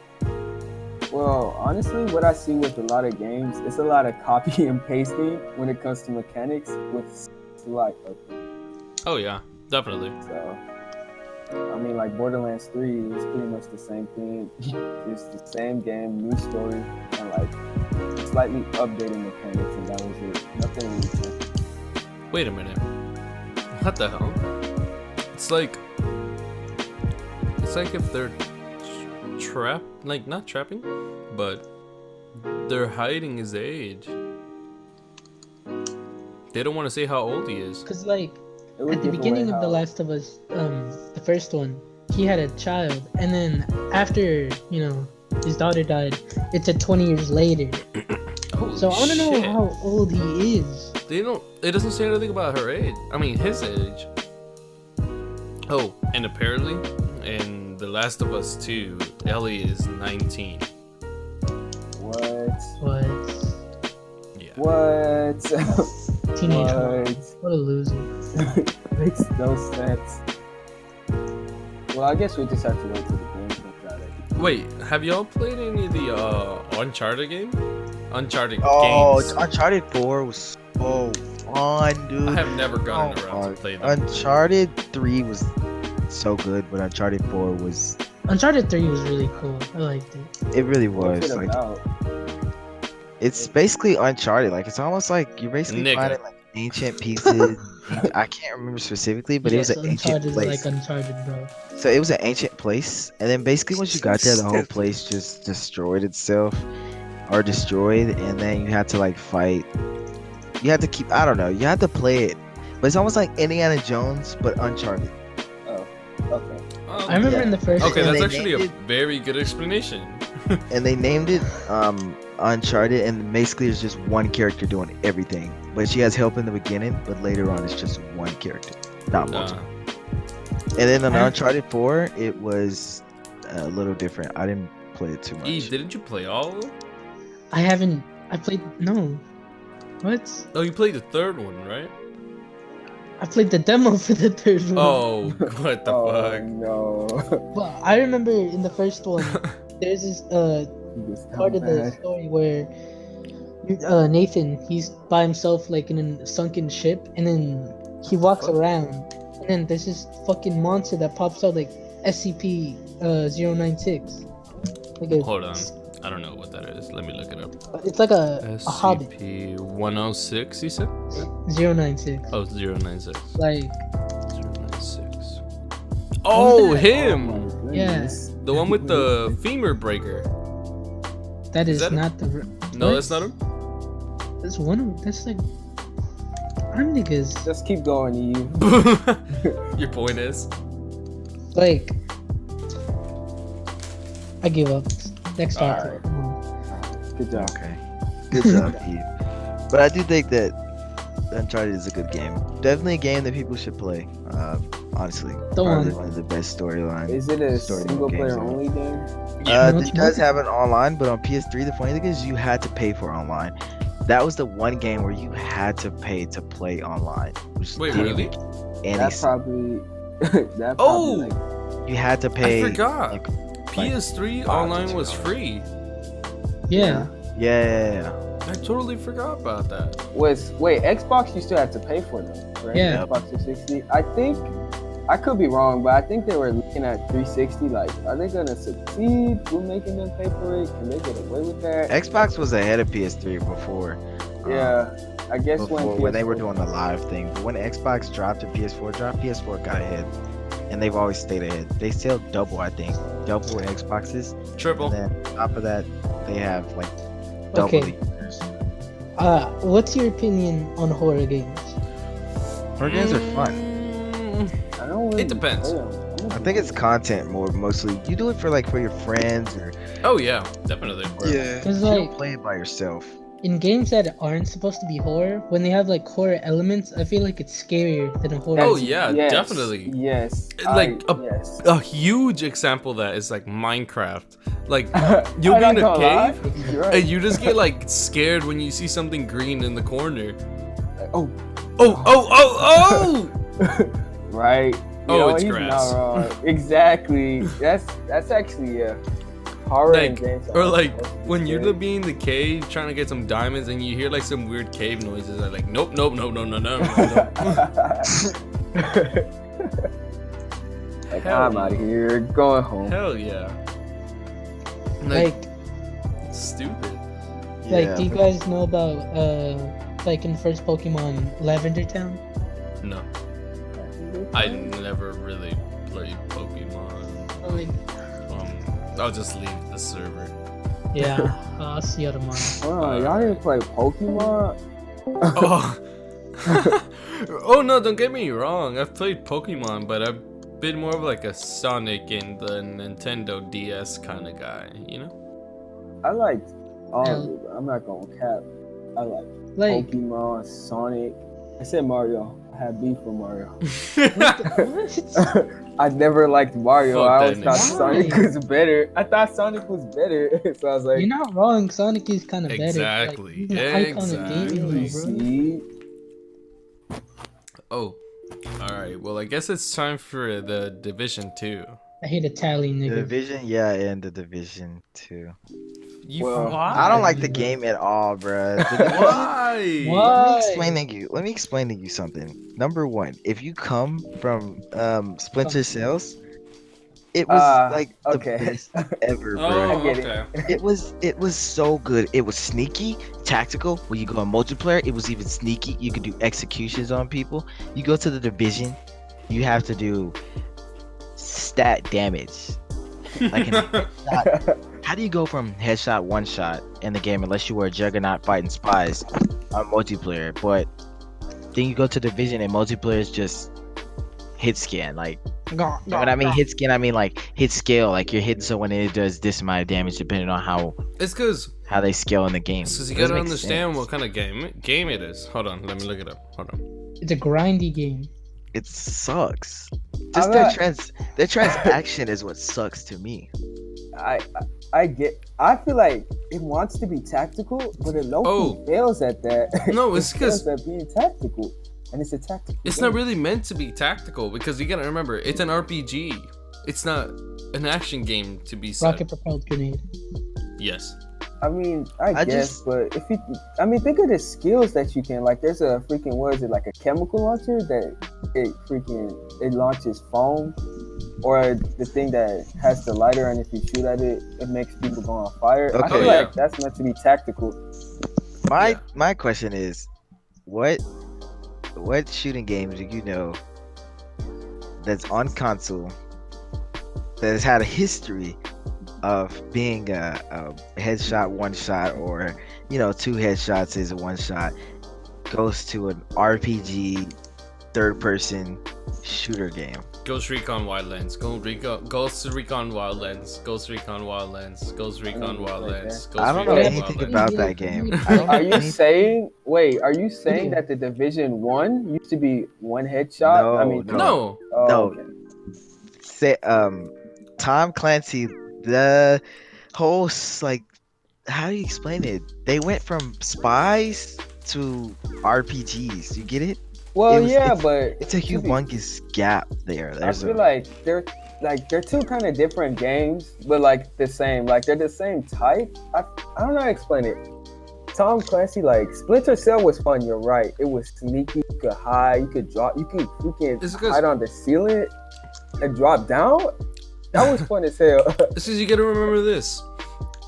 Well, honestly, what I see with a lot of games, it's a lot of copy and pasting when it comes to mechanics with slight updates. Oh yeah, definitely. So, I mean, like Borderlands 3 is pretty much the same thing. It's the same game, new story, and like slightly updated mechanics, and that was it. Nothing really changed. Wait a minute. What the hell? It's like if they're trapped, like not trapping, but they're hiding his age. They don't want to say how old he is. Because, like, It would at the give beginning away of The how- Last of Us, the first one, he had a child. And then after, his daughter died, it's 20 years later. Holy So I want to know shit. how old he is. They don't. It doesn't say anything about her age. I mean, his age. Oh, and apparently, in The Last of Us 2, Ellie is 19. What? What? Yeah. What? Teenage mom. What? What a loser. Makes no sense. Well, I guess we just have to wait till the game comes out. Wait, have y'all played any of the Uncharted game? Uncharted Oh, games. Uncharted 4 was so fun, dude. I have never gotten Oh, around to play them. Uncharted 3 was so good, but Uncharted 4 was. Uncharted 3 was really cool. I liked it. It really What's was. it Like, about? it's basically Uncharted. Like, it's almost like you're basically Nigga. finding like ancient pieces. I can't remember specifically, but Yes, it was an ancient Uncharted is place. like Uncharted, bro. So it was an ancient place, and then basically once you got there, the whole place just destroyed itself, or destroyed, and then you had to like fight. You had to keep. I don't know. You had to play it, but it's almost like Indiana Jones, but Uncharted. Oh, okay. Oh, I remember Yeah. in the first Okay, And that's they actually a named very good explanation. And they named it Uncharted, and basically it's just one character doing everything. But she has help in the beginning, but later on it's just one character, not multiple. And then on I- Uncharted 4, it was a little different. I didn't play it too much. Eve, didn't you play all of them? I played, no. What? Oh, you played the third one, right? I played the demo for the third one. Oh, what the Oh fuck? no. But I remember in the first one, there's this This part of the bad. story where Nathan, he's by himself like in a sunken ship, and then he walks Fuck. around, and then there's this fucking monster that pops out like SCP-096. Like a, Hold on. I don't know what that is. Let me look it up. It's like a hobbit. SCP-106, you said? 096. Oh, 096. Like 096. Oh, that? him! Oh my Yeah. goodness. The one with the femur breaker. That is that it? not the. No, What? that's not him. That's one of. That's like. Our niggas. Just keep going, Eve. Your point is. Like. I give up. Next All topic. right. Come on. Good job. Okay. Good job, Eve. But I do think that Uncharted is a good game. Definitely a game that people should play. Honestly, probably one of the best storylines. Is it a single player only game? No, This it's does not. have an online, but on PS3, the funny thing is you had to pay for online. That was the one game where you had to pay to play online. Which Wait, didn't really? make any That sense. probably. That Oh! probably like, You had to I pay. forgot. like, PS3 $5 to online was $2. free. Yeah. Yeah. I totally forgot about that. wait, Xbox you still have to pay for them, right? Yeah. Xbox 360. I think I could be wrong, but I think they were looking at 360. Like, are they gonna succeed with making them pay for it? Can they get away with that? Xbox was ahead of PS3 before. Yeah, I guess Before when they were PS4 doing the live thing. But when Xbox dropped and PS4 dropped, PS4 got ahead. And they've always stayed ahead. They sell double, I think. Double Xboxes. Triple. And then on top of that, they have like double Okay. the users. What's your opinion on horror games? Horror games are fun. I don't really It depends. play 'em. I think it's content more mostly. You do it for like for your friends or Oh yeah, definitely. Yeah. Because you like don't play it by yourself. in games that aren't supposed to be horror, when they have like horror elements, I feel like it's scarier than a horror. Oh That's- yeah, yes, definitely. Yes. Like, yes. A huge example of that is like Minecraft. Like you'll I'm be not in a gonna lie. cave You're right. and you just get like scared when you see something green in the corner. Oh, Oh! right. Oh, it's he's grass. Not wrong. Exactly. That's actually horror Like, in games. or like when you're be in the cave trying to get some diamonds and you hear like some weird cave noises. I'm like, nope. Like, Hell I'm no. out of here. Going home. Hell yeah. Like, It's stupid. do you guys know about like in the first Pokemon Lavender Town? No, I never really played Pokemon. Like, I'll just leave the server. yeah, I'll see you tomorrow. Oh, y'all didn't play Pokemon? Oh. Oh no, don't get me wrong. I've played Pokemon, but I've been more of like a Sonic and the Nintendo DS kind of guy, you know? I liked all of it, but I'm not gonna cap. I like Like, Pokemon, Sonic. I said Mario. I had beef with Mario. what? I never liked Mario. Fuck I always that thought nigga. Sonic was better. I thought Sonic was better. So I was like, You're not wrong. Sonic is kind of better. Exactly, Like, he's an icon of gaming, exactly. bro. see? Oh, all right. Well, I guess it's time for the Division 2. I hate Italian The nigga. Division, yeah, and the Division 2. You Well, why? I don't like the game at all, bruh. The Division- Why? Why? Let me explain to you something. Number one, if you come from Splinter Cells, it was like the okay. best ever, bro. Oh, I get it. okay. It was so good. It was sneaky, tactical. When you go on multiplayer, it was even sneaky. You could do executions on people. You go to the Division, you have to do stat damage. Like an headshot. How do you go from headshot one shot in the game unless you were a juggernaut fighting spies on multiplayer? But then you go to Division and multiplayer is just hit scan. Like, you know what I mean? Hit scan, I mean like hit scale. Like you're hitting someone and it does this amount of damage depending on It's because how they scale in the game. you Doesn't gotta make understand sense. what kind of game it is. Hold on, let me look it up. Hold on. It's a grindy game. It sucks. I'm Just their not- transaction is what sucks to me. I feel like it wants to be tactical, but it low Oh. fails at that. No, it's It fails 'cause- at being tactical, and it's a tactical. It's game. not really meant to be tactical because you gotta remember it's an RPG. It's not an action game to be said. Rocket propelled grenade. Yes. I mean, I I guess, just- but if you, I mean, think of the skills that you can. Like, there's a freaking, what is it, like a chemical launcher that it launches foam, or the thing that has the lighter, and if you shoot at it, it makes people go on fire. I Okay. feel Oh, yeah. like that's meant to be tactical. My question is, what shooting games do you know that's on console that has had a history of being a headshot, one shot, or two headshots is a one shot, goes to an RPG third person shooter game. Ghost Recon Wildlands. Ghost Recon Wildlands. Ghost Recon Wildlands. Ghost Recon Wildlands. Ghost I don't know Recon anything Wildlands. about that game. I don't know Are you anything- saying? Wait, are you saying that the Division 1 used to be one headshot? No, I mean, No. oh, no. okay. Say, Tom Clancy, the whole how do you explain it? They went from spies to RPGs. You get it? Well, was- yeah, but It's a to be- humongous gap there. I There's feel like they're two kind of different games, but like the same. Like they're the same type. I don't know how to explain it. Tom Clancy, like Splinter Cell was fun. You're right. It was sneaky. You could hide. You could drop. You could It's 'cause- hide on the ceiling and drop down. That was fun as hell. This is, you gotta remember this.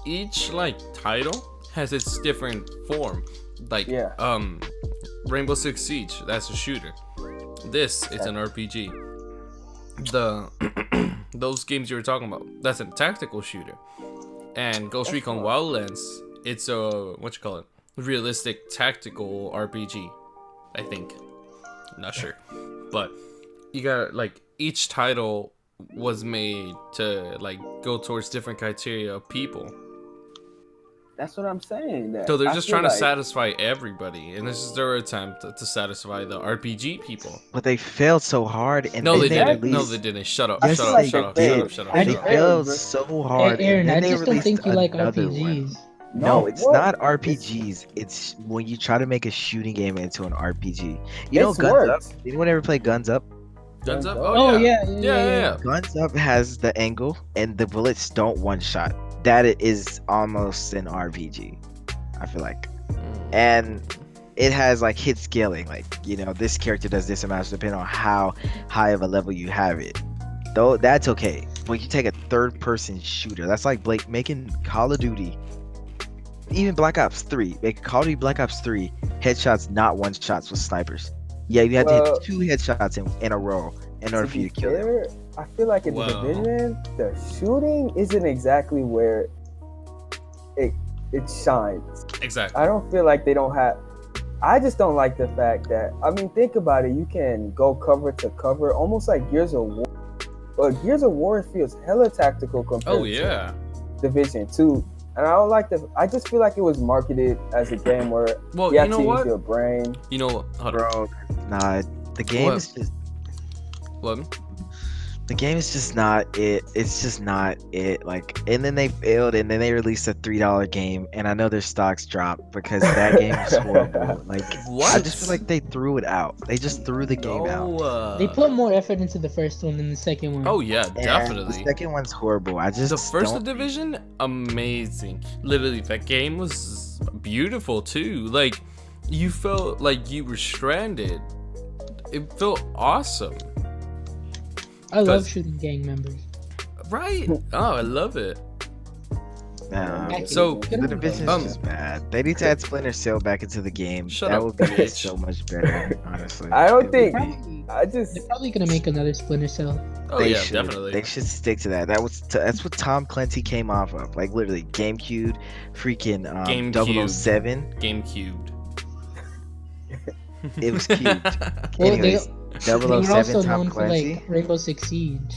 Each title has its different form. Yeah. Rainbow Six Siege, that's a shooter. This is an RPG. The those games you were talking about, that's a tactical shooter. And Ghost Recon Wildlands, it's a realistic tactical RPG, I think. Not sure. But you got each title was made to go towards different criteria of people. That's what I'm saying. So they're I just feel trying to like- satisfy everybody, and this is their attempt to satisfy the RPG people. but they failed so hard, and No, then they didn't. released- No, they didn't. Shut up. Yes, Shut they up. Shut up. did. Shut up. Shut up. I They Shut up. failed so hard. Aaron, and I then they just don't think released you like another one. RPGs. No, it's what? not RPGs. It's when you try to make a shooting game into an RPG. You know, It's Guns worked. Up. Anyone ever play Guns Up? Guns up. Oh Oh yeah, yeah. Yeah. Guns Up has the angle, and the bullets don't one shot. That is almost an RPG. I feel like, and it has hit scaling. This character does this amount depending on how high of a level you have it. Though that's okay. When you take a third-person shooter, that's like making Call of Duty, even Black Ops 3, make Call of Duty Black Ops 3 headshots, not one shots with snipers. Yeah, you have to Well, hit 2 headshots in a row in order for you to kill them. fair, I feel like in the Well. Division, the shooting isn't exactly where it shines. Exactly. I don't feel like they don't have. I just don't like the fact that, I mean, think about it. You can go cover to cover, almost like Gears of War. But Gears of War feels hella tactical compared Oh yeah. to Division 2. And I don't like I just feel like it was marketed as a game where Well, you you have know to use what? your brain. You know what? Hold on. Bro, nah, the game What? is just What? the game is just not it. It's just not it. And then they failed, and then they released a $3 game, and I know their stocks dropped because that game was horrible. I What? just feel like they threw it out. They just threw the game out. No, They put more effort into the first one than the second one. Oh yeah, And definitely. The second one's horrible. I just The first don't- division, amazing. Literally, that game was beautiful too. You felt like you were stranded. It felt awesome. I love 'cause- shooting gang members. Right? Oh, I love it. Nah, So, the division is Um, just bad. They need to add Splinter Cell back into the game. Shut that up, would be bitch. so much better, honestly. I don't It would think- be. Probably, I just, they're probably gonna make another Splinter Cell. Oh They yeah, should. definitely. They should stick to that. That's what Tom Clancy came off of. Literally, GameCube, freaking GameCube. 007. Game cubed. It was cubed. Well, Anyways, they were 007 also Tom known Clancy. for Rainbow Six Siege.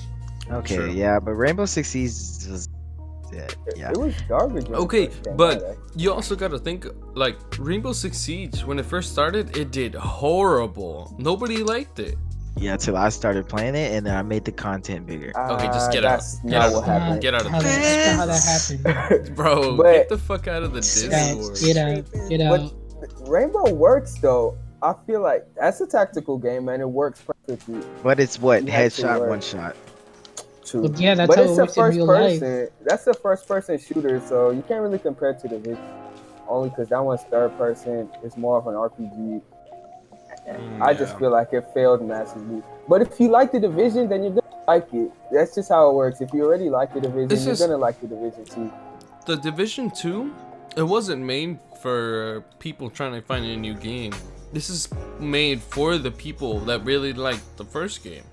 Okay, True. yeah, but Rainbow Six Siege was yeah. it was garbage. when it Okay, first came but out, you also gotta think, Rainbow Six Siege, when it first started, it did horrible. Nobody liked it. Yeah, till I started playing it and then I made the content bigger. Okay, just get out. That's Get not out. what happened. Get out of How this. that's not how that happened. Bro, But- get the fuck out of the Discord. Get out. Get But out. Rainbow works though. I feel like that's a tactical game, man. It works perfectly. But it's what? You have to Headshot, work. one shot. True. But yeah, that's But how it's it a works in first real life. person. That's a first person shooter, so you can't really compare it to the Division. Only because that one's third person. It's more of an RPG. I just Yeah. feel like it failed massively. But if you like the Division, then you're gonna like it. That's just how it works. If you already like the Division, It's you're just- gonna like the Division too. The Division 2, it wasn't made for people trying to find a new game. This is made for the people that really liked the first game.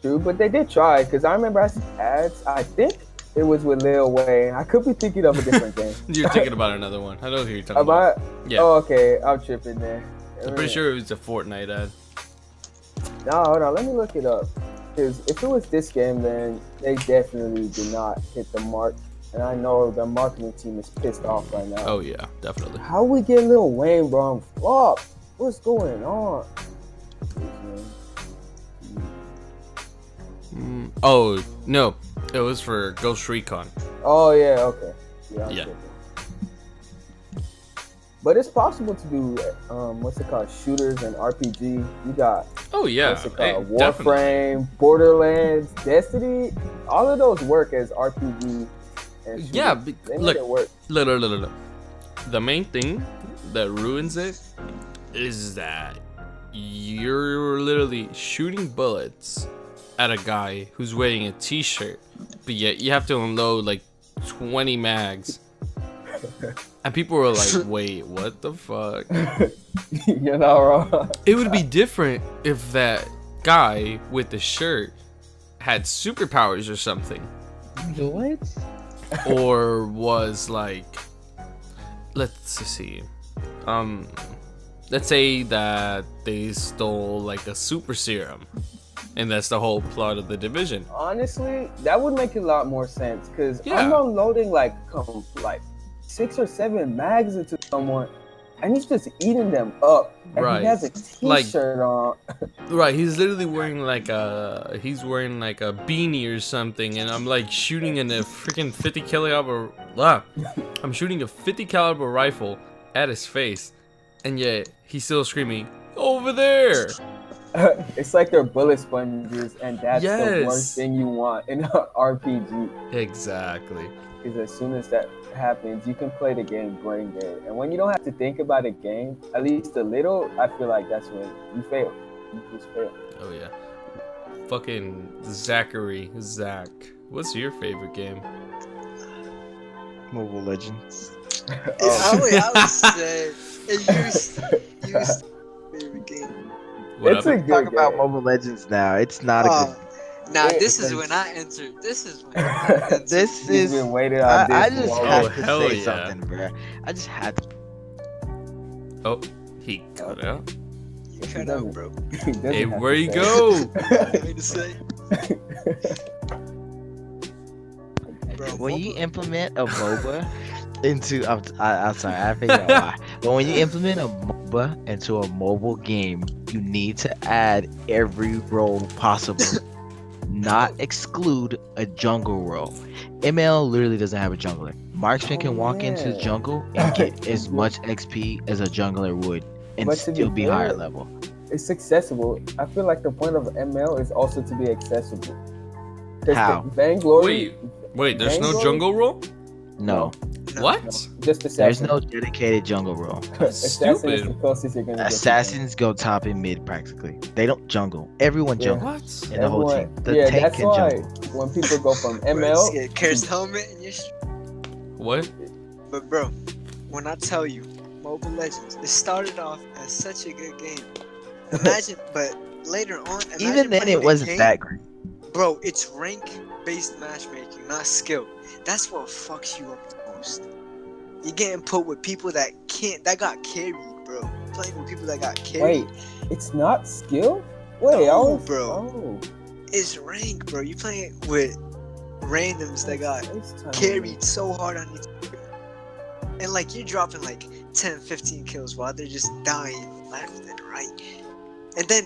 true, but they did try because I remember I seen ads. I think it was with Lil Wayne. I could be thinking of a different game. You're thinking about another one. I know who you're talking about. Yeah. Oh, okay. I'm tripping there. I'm pretty sure it was a Fortnite ad. No, hold on. Let me look it up. Because if it was this game, then they definitely did not hit the mark. And I know the marketing team is pissed off right now. Oh, yeah, definitely. How we get Lil Wayne, bro? Flop. What's going on? Oh, no. It was for Ghost Recon. Oh, yeah. Okay. Yeah. Tripping. But it's possible to do, what's it called? Shooters and RPG. You got, Oh, yeah. what's it called? Definitely. Warframe, Borderlands, Destiny. All of those work as RPG. And shooters. Yeah, They look. make it work. Look. The main thing that ruins it is that you're literally shooting bullets at a guy who's wearing a t-shirt, but yet you have to unload like 20 mags. And people were like, wait, what the fuck? You're not wrong. It would be different if that guy with the shirt had superpowers or something. What? Or was like, let's see, let's say that they stole like a super serum, and that's the whole plot of the Division. Honestly, that would make a lot more sense because Yeah. I'm unloading like 6 or 7 mags into someone, and he's just eating them up. And Right. he has a t-shirt on. Right, he's literally wearing like a beanie or something, and I'm like shooting in a freaking 50 caliber. I'm shooting a 50 caliber rifle at his face, and yet he's still screaming over there. It's like they're bullet sponges, and that's the Yes. worst thing you want in an RPG. Exactly. Because as soon as that happens, you can play the game brain dead. And when you don't have to think about a game, at least a little, I feel like that's when you fail. You just fail. Oh yeah. Fucking Zach. What's your favorite game? Mobile Legends. I would say use favorite game. What It's up? a good Talk about game. Mobile Legends now. It's not a good. Now Yeah, this is it's- when I entered. This is when I entered. This He's is. been waiting on I this just long. had Oh, to hell say yeah. something, bro. I just had to. Oh, he cut out. You cut out, bro. He doesn't Hey, have where to you say go? What to say? Bro, When you mobile- implement a MOBA into, I'm sorry, I figured out why. But when you implement a MOBA into a mobile game, you need to add every role possible, not exclude a jungle role. ML literally doesn't have a jungler. Marksman can walk into yeah. jungle and get as much XP as a jungler would, and But to be still be higher fair, level. It's accessible. I feel like the point of ML is also to be accessible. 'Cause How? the Vainglory, Wait, there's no Vainglory? jungle role? No, No. What? just there's assassin. no dedicated jungle role. Assassin is Stupid. the closest you're gonna get to Assassins go top and mid practically. They don't jungle. Everyone Yeah. jungle What? in the whole team. Everyone- The yeah, tank that's can why jungle. when people go from Bro, ML, just get cursed helmet and you're What? But bro, when I tell you, Mobile Legends, it started off as such a good game. Imagine, but later on, Even imagine then, playing it a wasn't game- that great. Bro, it's rank-based matchmaking, not skill. That's what fucks you up the most. You're getting put with people that got carried, bro. Playing with people that got carried. wait, it's not skill. Wait, No, I was, bro. Oh, It's rank, bro. You playing with randoms that got FaceTime. carried so hard on you. And like you're dropping like 10, 15 kills while they're just dying left and right. And then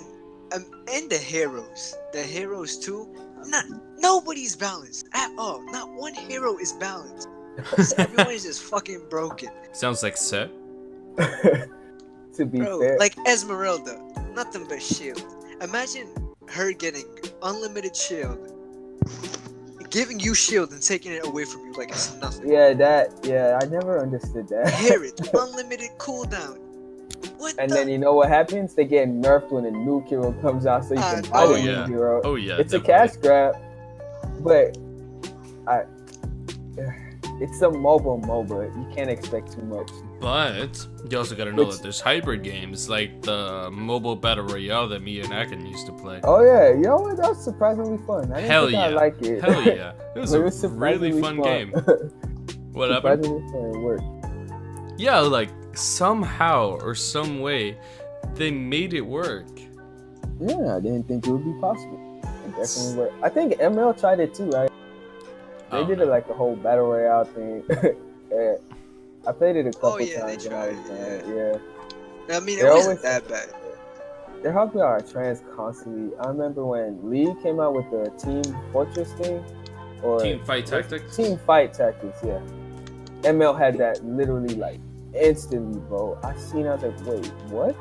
and the heroes too. Nobody's balanced at all. Not one hero is balanced. Everyone is just fucking broken. Sounds like set. To be Bro, fair, like Esmeralda, nothing but shield. Imagine her getting unlimited shield, giving you shield and taking it away from you like it's nothing. yeah, I never understood that. Harriet, unlimited cooldown. What And the? then you know what happens? They get nerfed when a new hero comes out, so you can buy Oh, the new yeah. hero. Oh yeah. It's a definitely. cash grab, but it's a mobile MOBA. You can't expect too much. But you also gotta know that there's hybrid games like the mobile battle royale that me and Akin used to play. Oh yeah, you know what? That was surprisingly fun. I didn't Hell think yeah! I like it. Hell yeah! It was But a really fun game. What happened? Surprisingly fun. It worked. Yeah, like somehow or some way, they made it work. Yeah, I didn't think it would be possible. It definitely worked. I think ML tried it too, right? They did it like the whole battle royale thing. Yeah. I played it a couple yeah, times. they when I was tried, young. Yeah. I mean, it They're wasn't always- that bad. They're helping our trans constantly. I remember when League came out with the Team Fortress thing, or Team Fight Tactics. Team Fight Tactics, yeah. ML had that literally like instantly, bro. I was like, wait, what?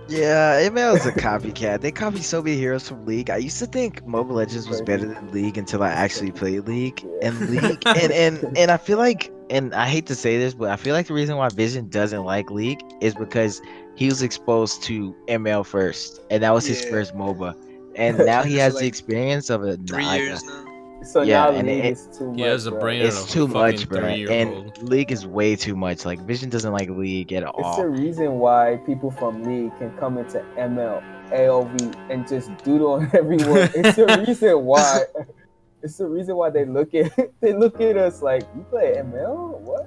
Yeah, ML is a copycat. They copy so many heroes from League. I used to think Mobile Legends was better than League until I actually played League. And League, and I feel like, and I hate to say this, but I feel like the reason why Vision doesn't like League is because he was exposed to ML first, and that was his Yeah. first MOBA. And now he For has like the experience of a 3 years now. So Yeah, now and League it- is too much. He has a bro. brain It's of a too much, fucking bro. 3-year-old. And League is way too much. Like Vision doesn't like League at It's all. the reason why people from League can come into ML, AOV, and just doodle on everyone. It's the reason why. It's the reason why they look at us like, you play ML? What?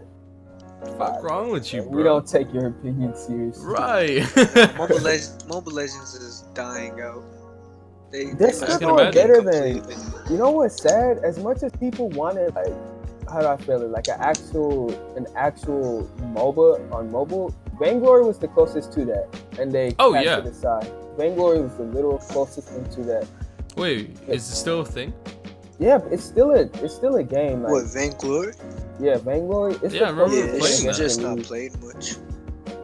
Fuck wrong with you, bro? We don't take your opinion seriously. Right. Mobile Legends is dying out. They're still can doing imagine. better than. You know what's sad? As much as people wanted, like, how do I feel it? Like an actual MOBA on mobile. Vainglory was the closest to that, and they Oh, cast yeah. it aside. Vainglory was the little closest thing to that. Wait, is it still a thing? Yeah, but it's still a game. Like, What, Vainglory? yeah, Vainglory. It's Yeah, I the remember Yeah, closest playing it's thing that. just to not League. played much.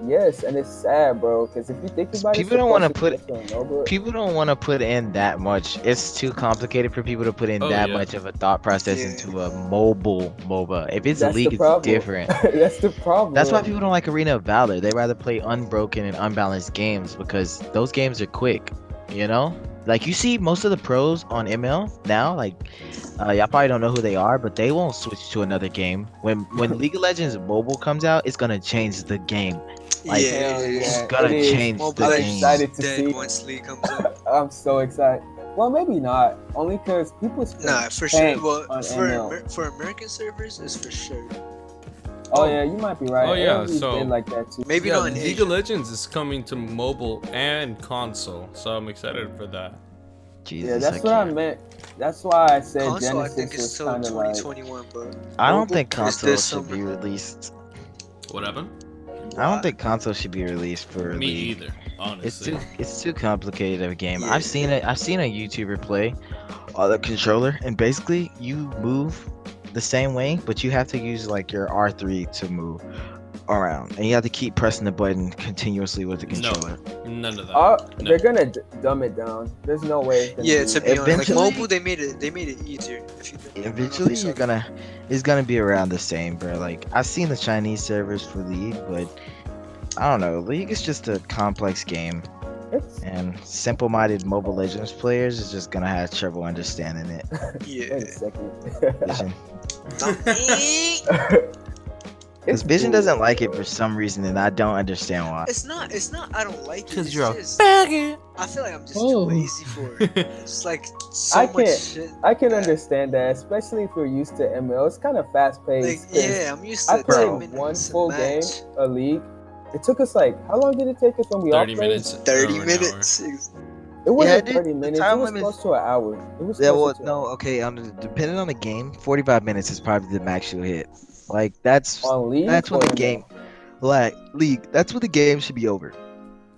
Yes, and it's sad, bro. Because if you think about it, People don't wanna it's put- supposed to be a MOBA. People don't want to put in that much. It's too complicated for people to put in Oh, that yeah. much of a thought process Yeah. into a mobile MOBA. If it's a That's League, the it's problem. different. That's the problem. That's why people don't like Arena of Valor. They rather play unbroken and unbalanced games because those games are quick. You know, like you see most of the pros on ML now. Like, y'all probably don't know who they are, but they won't switch to another game. When League of Legends Mobile comes out, it's gonna change the game. Like, yeah, It's gonna it is. change Mobile the I'm Legends game. excited to dead see. once League comes out. I'm so excited. Well, maybe not. Only because people spend Nah, for sure. bank Well, on for ML. for American servers, it's for sure. Oh yeah, you might be right. Oh, yeah, AOV's so- been like that too. Maybe Yeah, not in League Asia. of Legends is coming to mobile and console, so I'm excited for that. Jesus, Yeah, that's what I meant. That's why I said Console, I Genesis think it's was still kind of like. 2021, but I don't Mobile think is console this should be summer. released. What happened? I don't think console should be released for Me League. either, It's honestly. it's too complicated of a game. Yeah. I've seen a YouTuber play the controller, and basically you move the same way, but you have to use like your R3 to move around, and you have to keep pressing the button continuously with the No. controller. None of that. Oh, No. they're gonna dumb it down. There's no way. it's gonna yeah, be- to be honest, like Eventually- mobile, they made it easier. If you think about it. Eventually, it's gonna be around the same, bro. Like I've seen the Chinese servers for League, but I don't know. League is just a complex game, It's, and simple-minded Mobile Legends players is just gonna have trouble understanding it. wait Yeah. a second. Vision. It's Because Vision cool. doesn't like it for some reason, and I don't understand why. It's not. I don't like it. 'Cause It's you're a just, faggot. I feel like I'm just Oh. too lazy for it. It's like so I much can't- shit. I can that- understand that, especially if you're used to ML. It's kind of fast Like, paced. yeah, I'm used to I played 10 minutes one a full game, match. a league. It took us like, how long did it take us when we all 30 played? minutes. 30 or an minutes. It wasn't dude, 30 the minutes. It time was limit- close to an hour. It was Yeah, closer well, to no, okay. Depending on the game, 45 minutes is probably the max you'll hit. Like that's on league. that's when or the ML? game, like League. That's when the game should be over.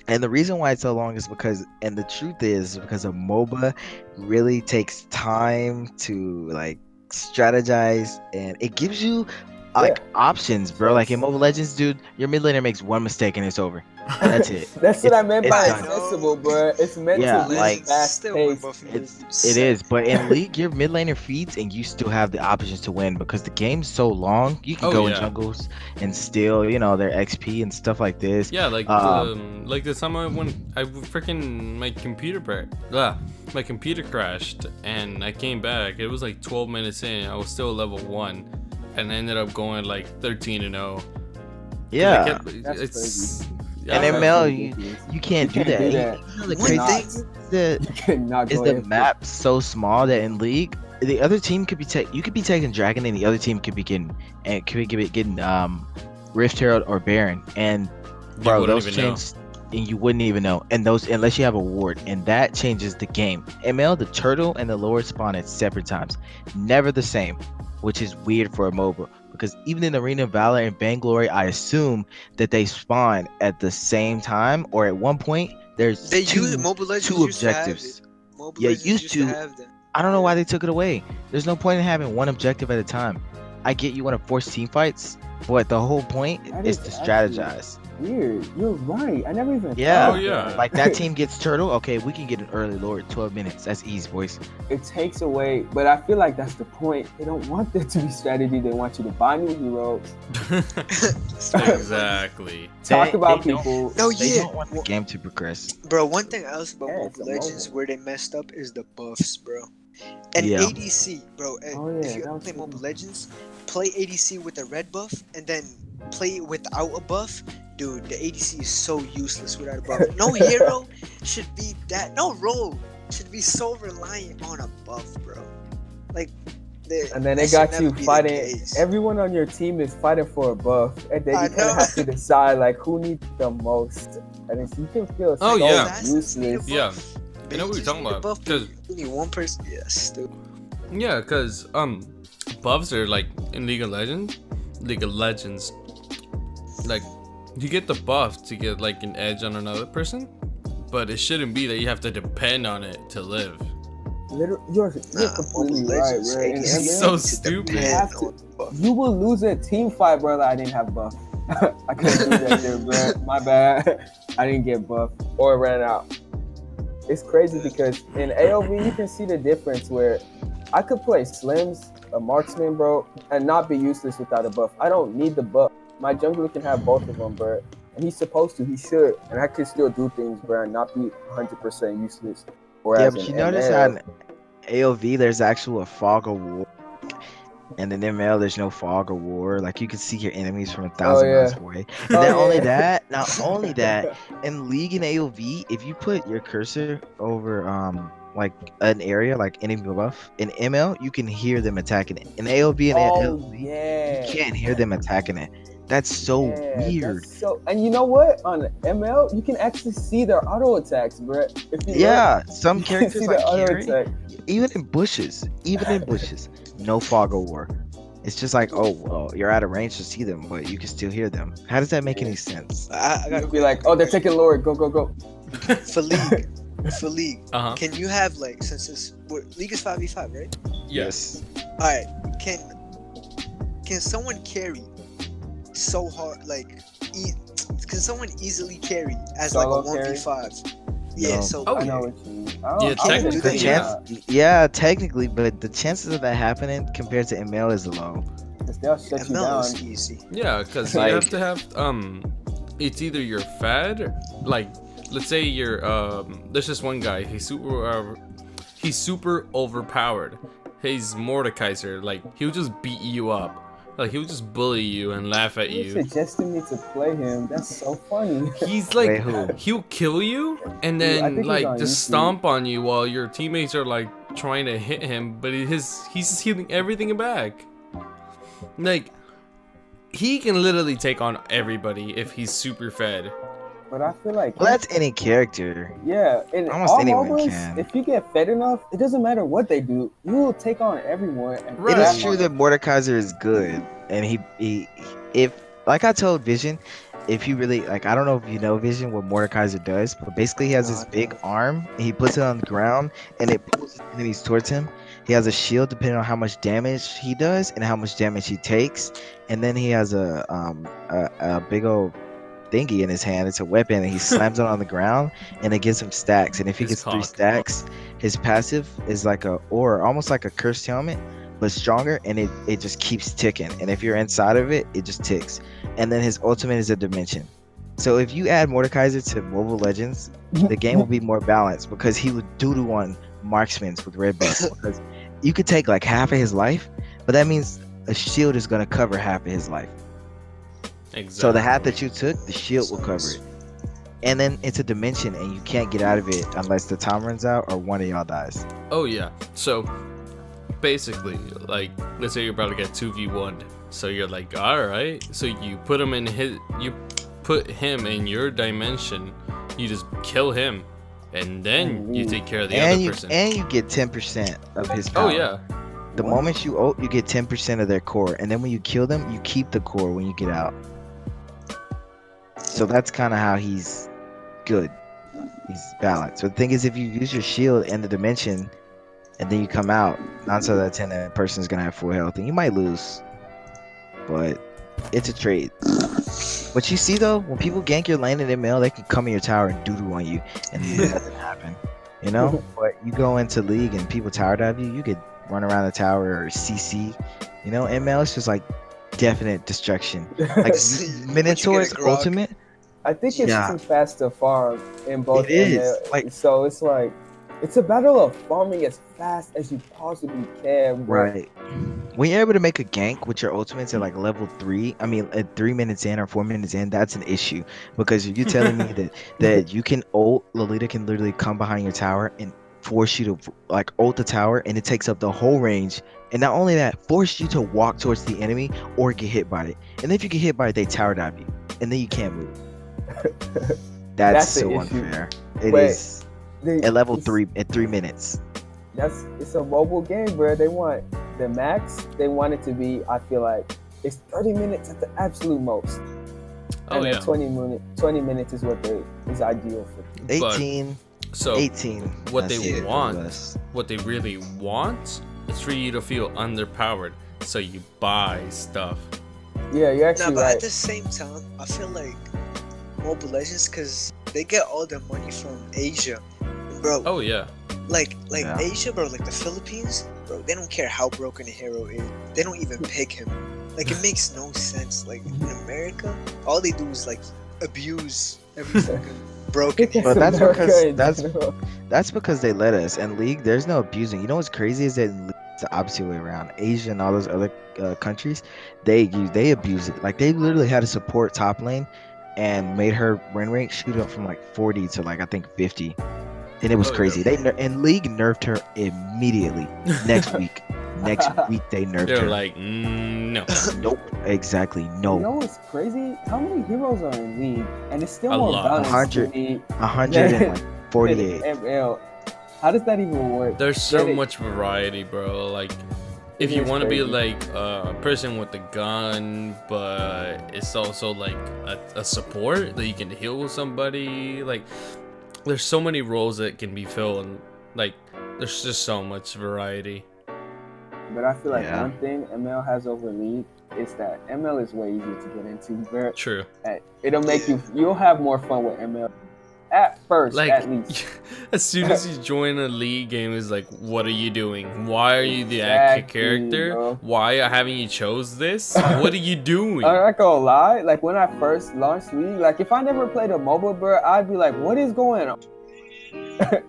And the reason why it's so long is because, and the truth is because a MOBA really takes time to like strategize, and it gives you like options, bro. Like in Mobile Legends, dude, your mid laner makes one mistake and it's over. That's it. That's what I meant by it's done. accessible, bro. It's meant Yeah, to be like- fast Still one paced. buff It is, but in League, your mid laner feeds and you still have the options to win because the game's so long. You can Oh, go in yeah. jungles and steal, their XP and stuff like this. Yeah, like Um, the time I freaking my computer crashed and I came back. It was like 12 minutes in. I was still level 1, and ended up going like 13-0. Yeah. That's It's crazy. yeah, And that's ML, ridiculous. you can't do You can't that. do that. You know, the One crazy thing- thing You cannot is go the in. map so small that in League, the other team could be you could be taking Dragon, and the other team could be getting Rift Herald or Baron, and you bro, wouldn't those even know. change, and you wouldn't even know, and those unless you have a ward, and that changes the game. ML, the turtle and the Lord spawn at separate times, never the same, which is weird for a MOBA. Because even in Arena of Valor and Vainglory, I assume that they spawn at the same time, or at one point there's They two, use Mobile Legends two used to have objectives. it. Mobile Yeah, Legends used to. have them. I don't know why they took it away. There's no point in having one objective at a time. I get you want to force team fights, but the whole point That is is to actually strategize. Weird. You're right. I never even Yeah. thought Oh, of yeah. that. Like that team gets turtle, okay, we can get an early Lord, 12 minutes. That's easy, boys. It takes away, but I feel like that's the point. They don't want there to be strategy. They want you to buy new heroes. Exactly. Talk about they don't- people. No, They yeah. don't want the game to progress. Bro, one thing else about Yeah, it's Mobile a Legends mobile. where they messed up is the buffs, bro. And Yeah. ADC, bro. Oh, yeah, if you that was play true. Mobile Legends, play ADC with a red buff, and then play it without a buff. Dude, the ADC is so useless without a buff. No hero should be that. No role should be so reliant on a buff, bro. Like, And then they that should got never you be the fighting. case. Everyone on your team is fighting for a buff, and then I you kind know. of have to decide like who needs the most. And it's, you can feel Oh, so yeah. Assassins need a useless. Yeah. buff. I know what you're Mages talking need a about, buff, 'cause- you need one person. Yes, dude. Yeah, because buffs are like in League of Legends, like you get the buff to get like an edge on another person, but it shouldn't be that you have to depend on it to live. Literally, you're Nah, completely Mobile right, Legends, bro. And ADC It's so needs to stupid. depend You have to- on the buff. You will lose a team fight, brother. I didn't have buff. I couldn't do that there, bro. My bad. I didn't get buff or it ran out. It's crazy because in AOV you can see the difference where I could play Slims, a marksman, bro, and not be useless without a buff. I don't need the buff. My jungler can have both of them, bro. And he's supposed to. He should. And I can still do things, bro, and not be 100% useless. Yeah, Whereas but in you notice ML, how in AOV there's actual fog of war, and in ML there's no fog of war. Like you can see your enemies from 1,000 yeah. miles away. And Oh, not only yeah. that, not only that, in League and AOV, if you put your cursor over like an area like enemy buff in ML, you can hear them attacking it. In AOV and Oh, AOV, yeah. you can't hear them attacking it. That's so Yeah, weird. that's so, and you know what? On ML, you can actually see their auto attacks, bro. If you Yeah, some look, you can characters see like the auto carry, attack. even in bushes, no fog of war. It's just like, oh, well, you're out of range to see them, but you can still hear them. How does that make any sense? I gotta You'd be like, oh, they're taking Lord. Go, go, go. for league. For league, Uh-huh. can you have like since this league is 5v5, right? Yes. All right, can someone carry so hard like can someone easily carry as Solo like a carry? 1v5? Yeah, No. so Oh, I yeah. know what you mean. Yeah, I technically, would The do yeah. chance, yeah, technically, but the chances of that happening compared to ML is low. because they'll shut you ML down. is easy. Yeah, because Like- you have to have it's either you're fed, like let's say you're there's this one guy, he's super overpowered. He's Mordekaiser, like he'll just beat you up. Like he'll just bully you and laugh at You you. suggested me to play him. That's so funny. He's Wait, like who? he'll kill you and Yeah, I then think he's like on just YouTube. stomp on you while your teammates are like trying to hit him, but he's just healing everything back. Like he can literally take on everybody if he's super fed. But I feel like Well, that's any character. yeah, in Almost all anyone MOBAs, can. if you get fed enough, it doesn't matter what they do. You will take on everyone. And Right. It that is true much. that Mordekaiser is good, and he if like I told Vision, if you really like, I don't know if you know Vision what Mordekaiser does, but basically he has this big arm and he puts it on the ground and it pulls his enemies towards him. He has a shield depending on how much damage he does and how much damage he takes, and then he has a big old thingy in his hand. It's a weapon, and he slams it on the ground, and it gives him stacks. And if he His gets 3 cock. stacks, his passive is like almost like a cursed helmet, but stronger, and it just keeps ticking. And if you're inside of it, it just ticks. And then his ultimate is a dimension. So if you add Mordekaiser to Mobile Legends, the game will be more balanced because he would doo-doo on marksmen with red buffs. Because you could take like half of his life, but that means a shield is gonna cover half of his life. Exactly. So the half that you took, the shield will cover it. And then it's a dimension, and you can't get out of it unless the time runs out or one of y'all dies. Oh yeah. So basically, like, let's say you're about to get 2v1. So you're like, all right. So you put him in you put him in your dimension. You just kill him, and then you take care of the other person. And you get 10% of his power. Oh yeah. The moment you ult, you get 10% of their core, and then when you kill them, you keep the core when you get out. So that's kind of how he's good. He's balanced. So the thing is, if you use your shield and the dimension, and then you come out, 9 out of 10, that person's gonna have full health, and you might lose. But it's a trade. What you see though, when people gank your lane in ML, they can come in your tower and doo-doo on you, and nothing happen. You know? But you go into League and people towered out of you, you could run around the tower or CC. You know, ML is just like definite destruction. Like Minotaur's ultimate. I think it's too fast to farm in both. It is. Like, so it's like it's a battle of farming as fast as you possibly can. Right. When you're able to make a gank with your ultimates at like level 3, I mean at 3 minutes in or 4 minutes in, that's an issue. Because you're telling me that you can ult, Lolita can literally come behind your tower and force you to like ult the tower, and it takes up the whole range. And not only that, force you to walk towards the enemy or get hit by it. And then if you get hit by it, they tower dive you, and then you can't move. That's so unfair. It is at level 3 at 3 minutes. It's a mobile game, bro. They want the max. They want it to be. I feel like it's 30 minutes at the absolute most. Oh, and yeah. 20 minutes is what is ideal for. 18. So 18. What they want, what they really want, is for you to feel underpowered. So you buy stuff. Yeah, you're actually but right. at the same time, I feel like Mobile Legends, because they get all their money from Asia, bro. Oh yeah. Like Asia, bro. Like the Philippines, bro. They don't care how broken a hero is. They don't even pick him. Like it makes no sense. Like in America, all they do is like abuse every fucking broken hero. But that's because they let us. And League, there's no abusing. You know what's crazy is that in League, it's the opposite way around. Asia and all those other countries, they abuse it. Like they literally had a support top lane and made her win rate shoot up from like 40 to like I think 50, and it was crazy. Yeah. They and League nerfed her immediately. Next week they nerfed her. They're like, no. Nope. Exactly. No. You know what's crazy? How many heroes are in League, and it's still A more lot. balanced to me 148. than ML. How does that even work? There's so much variety, bro. Like, if you want to be like a person with a gun, but it's also like a support that you can heal somebody. Like, there's so many roles that can be filled, and like, there's just so much variety. But I feel like one thing ML has over League is that ML is way easier to get into. Bro. True. It'll make you'll have more fun with ML. At first, like, at least. As soon as you join a League game, it's like, what are you doing? Why are you the active character? Bro. Why haven't you chose this? What are you doing? I'm not gonna lie. Like when I first launched League, like if I never played a mobile, bro, I'd be like, what is going on?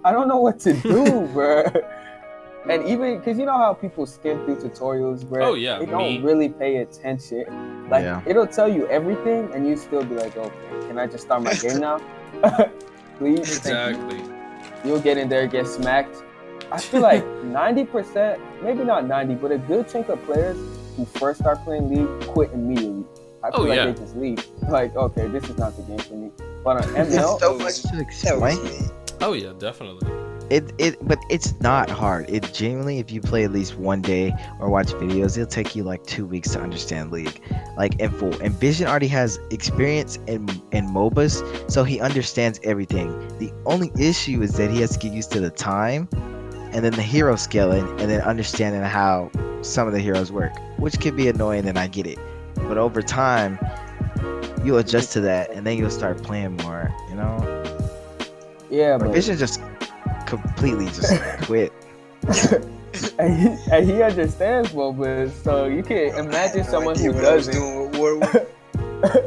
I don't know what to do, bro. And even because you know how people skim through tutorials, bro. Oh yeah, they don't really pay attention. Like it'll tell you everything, and you still be like, okay, can I just start my game now? Please. Exactly. You'll get in there, get smacked. I feel like 90%, maybe not 90, but a good chunk of players who first start playing League quit immediately. I feel like they just leave. Like, okay, this is not the game for me. But on ML, so much to explain. Oh yeah, definitely. But it's not hard. It genuinely, if you play at least one day or watch videos, it'll take you like 2 weeks to understand League. Like in full. And Vision already has experience in MOBAs, so he understands everything. The only issue is that he has to get used to the time, and then the hero scaling, and then understanding how some of the heroes work, which could be annoying, and I get it. But over time, you'll adjust to that, and then you'll start playing more. You know? Yeah, but Vision just completely just quit. and he understands MOBAs, so you can imagine someone who doesn't.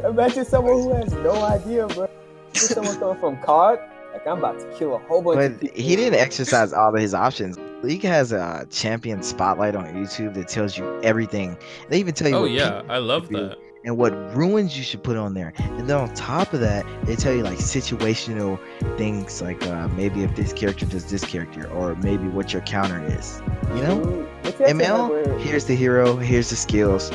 Imagine someone who has no idea, bro. Someone coming from COD, like I'm about to kill a whole bunch of people. He didn't exercise all of his options. League has a champion spotlight on YouTube that tells you everything. They even tell you Oh what yeah, pick I love to do that. and what ruins you should put on there. And then on top of that, they tell you like situational things like maybe if this character does this character or maybe what your counter is. You know? Ooh, what's that ML, where- here's the hero, here's the skills.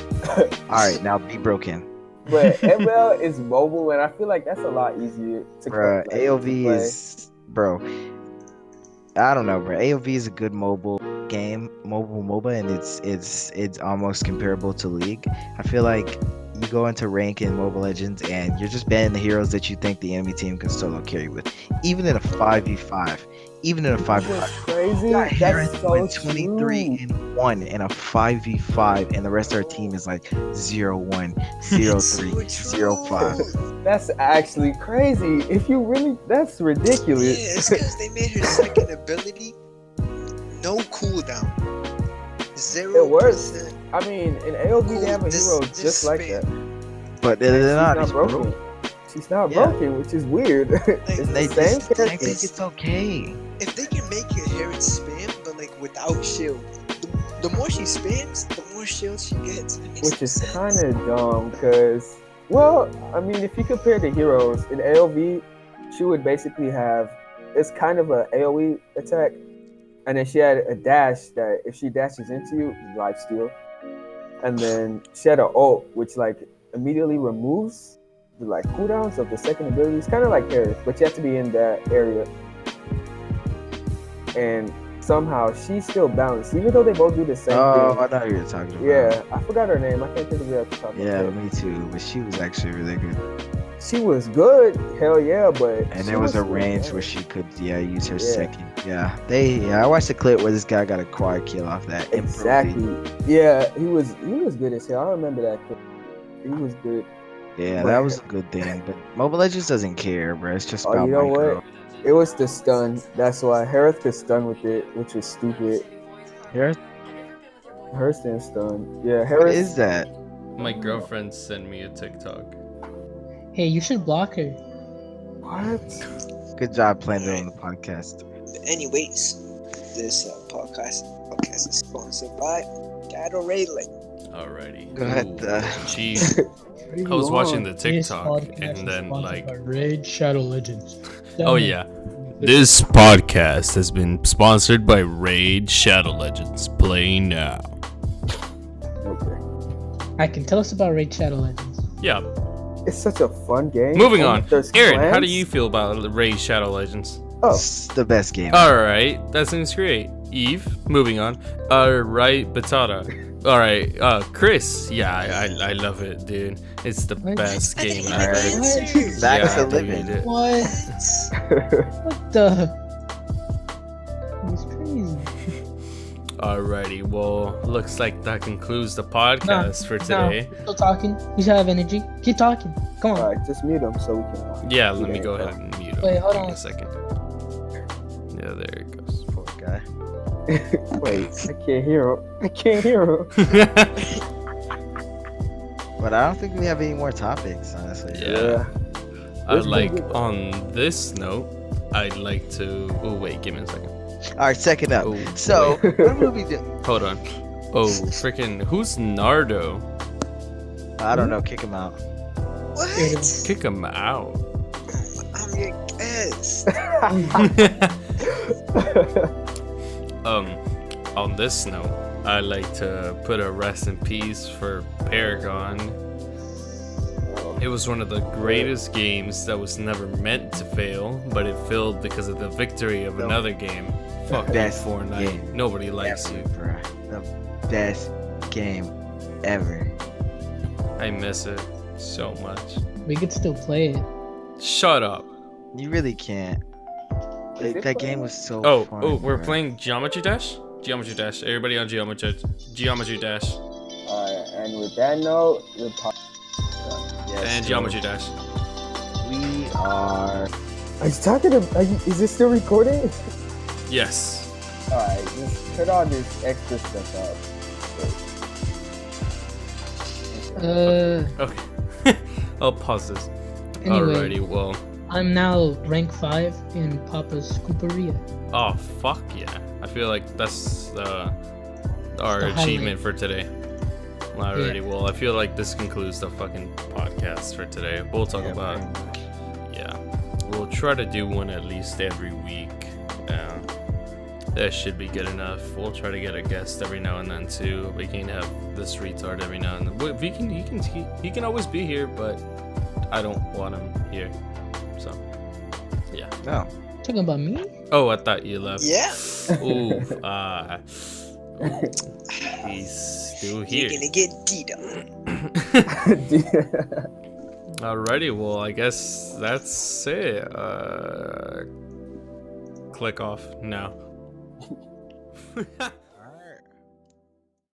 Alright, now be broken. But ML is mobile, and I feel like that's a lot easier to Bruh, like, AOV to play. is bro. I don't know, bro. AOV is a good mobile game, mobile MOBA, and it's almost comparable to League. I feel like you go into rank in Mobile Legends and you're just banning the heroes that you think the enemy team can solo carry with. Even in a 5v5. Even in a 5v5. That's crazy. You got Harris That's so with 23 true. and 1 in a 5v5, and the rest of our team is like 0-1, 0-3, 0-5. That's actually crazy. If you really, that's Yeah, ridiculous. it's because they made her second ability no cooldown. It 0%. works. I mean, in AOV they have a This- hero this just like spam. that. But And they're not. She's It's not broken. broken. She's not Yeah. broken, which is weird. it's They the same just think character. it's okay. If they can make her hair spam, but like without shield, the more she spams, the more shield she gets. It makes Which is sense. kind of dumb because, well, I mean, if you compare the heroes in AOV, she would basically have it's kind of a AOE attack, and then she had a dash that if she dashes into you, life steal, and then she had an ult which like immediately removes the like cooldowns of the second ability. It's kind of like Harris, but you have to be in that area, and somehow she's still balanced, even though they both do the same Oh, thing. I know who you're talking about. Yeah, I forgot her name. I can't think of it off the top of my Yeah, head. me too. But she was actually really good. She was good, hell yeah, but And she there was a still range bad. where she could, use her Yeah. second. Yeah, I watched the clip where this guy got a quad kill off that. in Pro Exactly. League. Yeah, he was good as hell. I remember that clip. He was good. Yeah, But- that was a good thing. But Mobile Legends doesn't care, bro. It's just Oh, about you know micro. what? It was the stun. That's why Harris could stun with it, which was stupid. Here, Harris didn't stun. Yeah, what Harris. is that? My girlfriend sent me a TikTok. Hey, you should block her. What? Good job playing it on the podcast. Anyways, this podcast is sponsored by Shadow Rayleigh. Alrighty. Go ahead, Ooh, Jeez. I was watching the TikTok and then like, Raid Shadow Legends. oh yeah. This podcast has been sponsored by Raid Shadow Legends. Play now. Okay. I can tell us about Raid Shadow Legends. Yeah. It's such a fun game. Moving Only on. there's Aaron, how do clans. you feel about Raid Shadow Legends? Oh, It's the best game. Alright, that seems great. Eve, moving on. Alright, Batata. Alright, Chris. Yeah, I love it, dude. It's the What? best I game didn't ever. even What? answer. Back Yeah, to dude, living. it- What? What the? He's crazy. Alrighty, well, looks like that concludes the podcast for today. No, still talking. You should have energy. Keep talking. Come on. all right, just mute him so we can. Yeah, let me go ahead and mute him. Wait, hold Give me on. a second. Yeah, there it goes. Poor guy. Wait, I can't hear him. I can't hear him. But I don't think we have any more topics, honestly. Yeah. I'd It's been like, good. on this note, I'd like to. Oh, wait, give me a second. All right, second up. Oh, So, wait, what will we do? hold on. Oh, freaking, who's Nardo? I don't know. Kick him out. What? Kick him out. I'm your guest. On this note, I'd like to put a rest in peace for Paragon. It was one of the greatest games that was never meant to fail, but it failed because of the victory of No. another game. Fuck you, Best Fortnite. game Nobody likes Ever, you. bruh. The best game ever. I miss it so much. We could still play it. Shut up. You really can't. Is it That fun? game was so Oh, fun. we're bruh. playing Geometry Dash? Geometry Dash. Everybody on Geometry Dash. All right, and with that note, the podcast. Yes, And so Geometry Dash. We are. Are you talking to? Is this still recording? Yes. All right, just cut all this extra stuff out. Okay. I'll pause this. Anyway, Alrighty, well. I'm now rank 5 in Papa's Scooperia. Oh, fuck yeah. I feel like that's our The achievement highlight. for today. Alrighty, well, I feel like this concludes the fucking podcast for today. We'll talk about, we'll try to do one at least every week. That should be good enough. We'll try to get a guest every now and then too. We can have this retard every now and then. He can always be here, but I don't want him here. So, yeah. No. Talking about me? Oh, I thought you left. Yeah. Ooh, he's still here. You're gonna get Dita. Alrighty, well, I guess that's it. Click off now.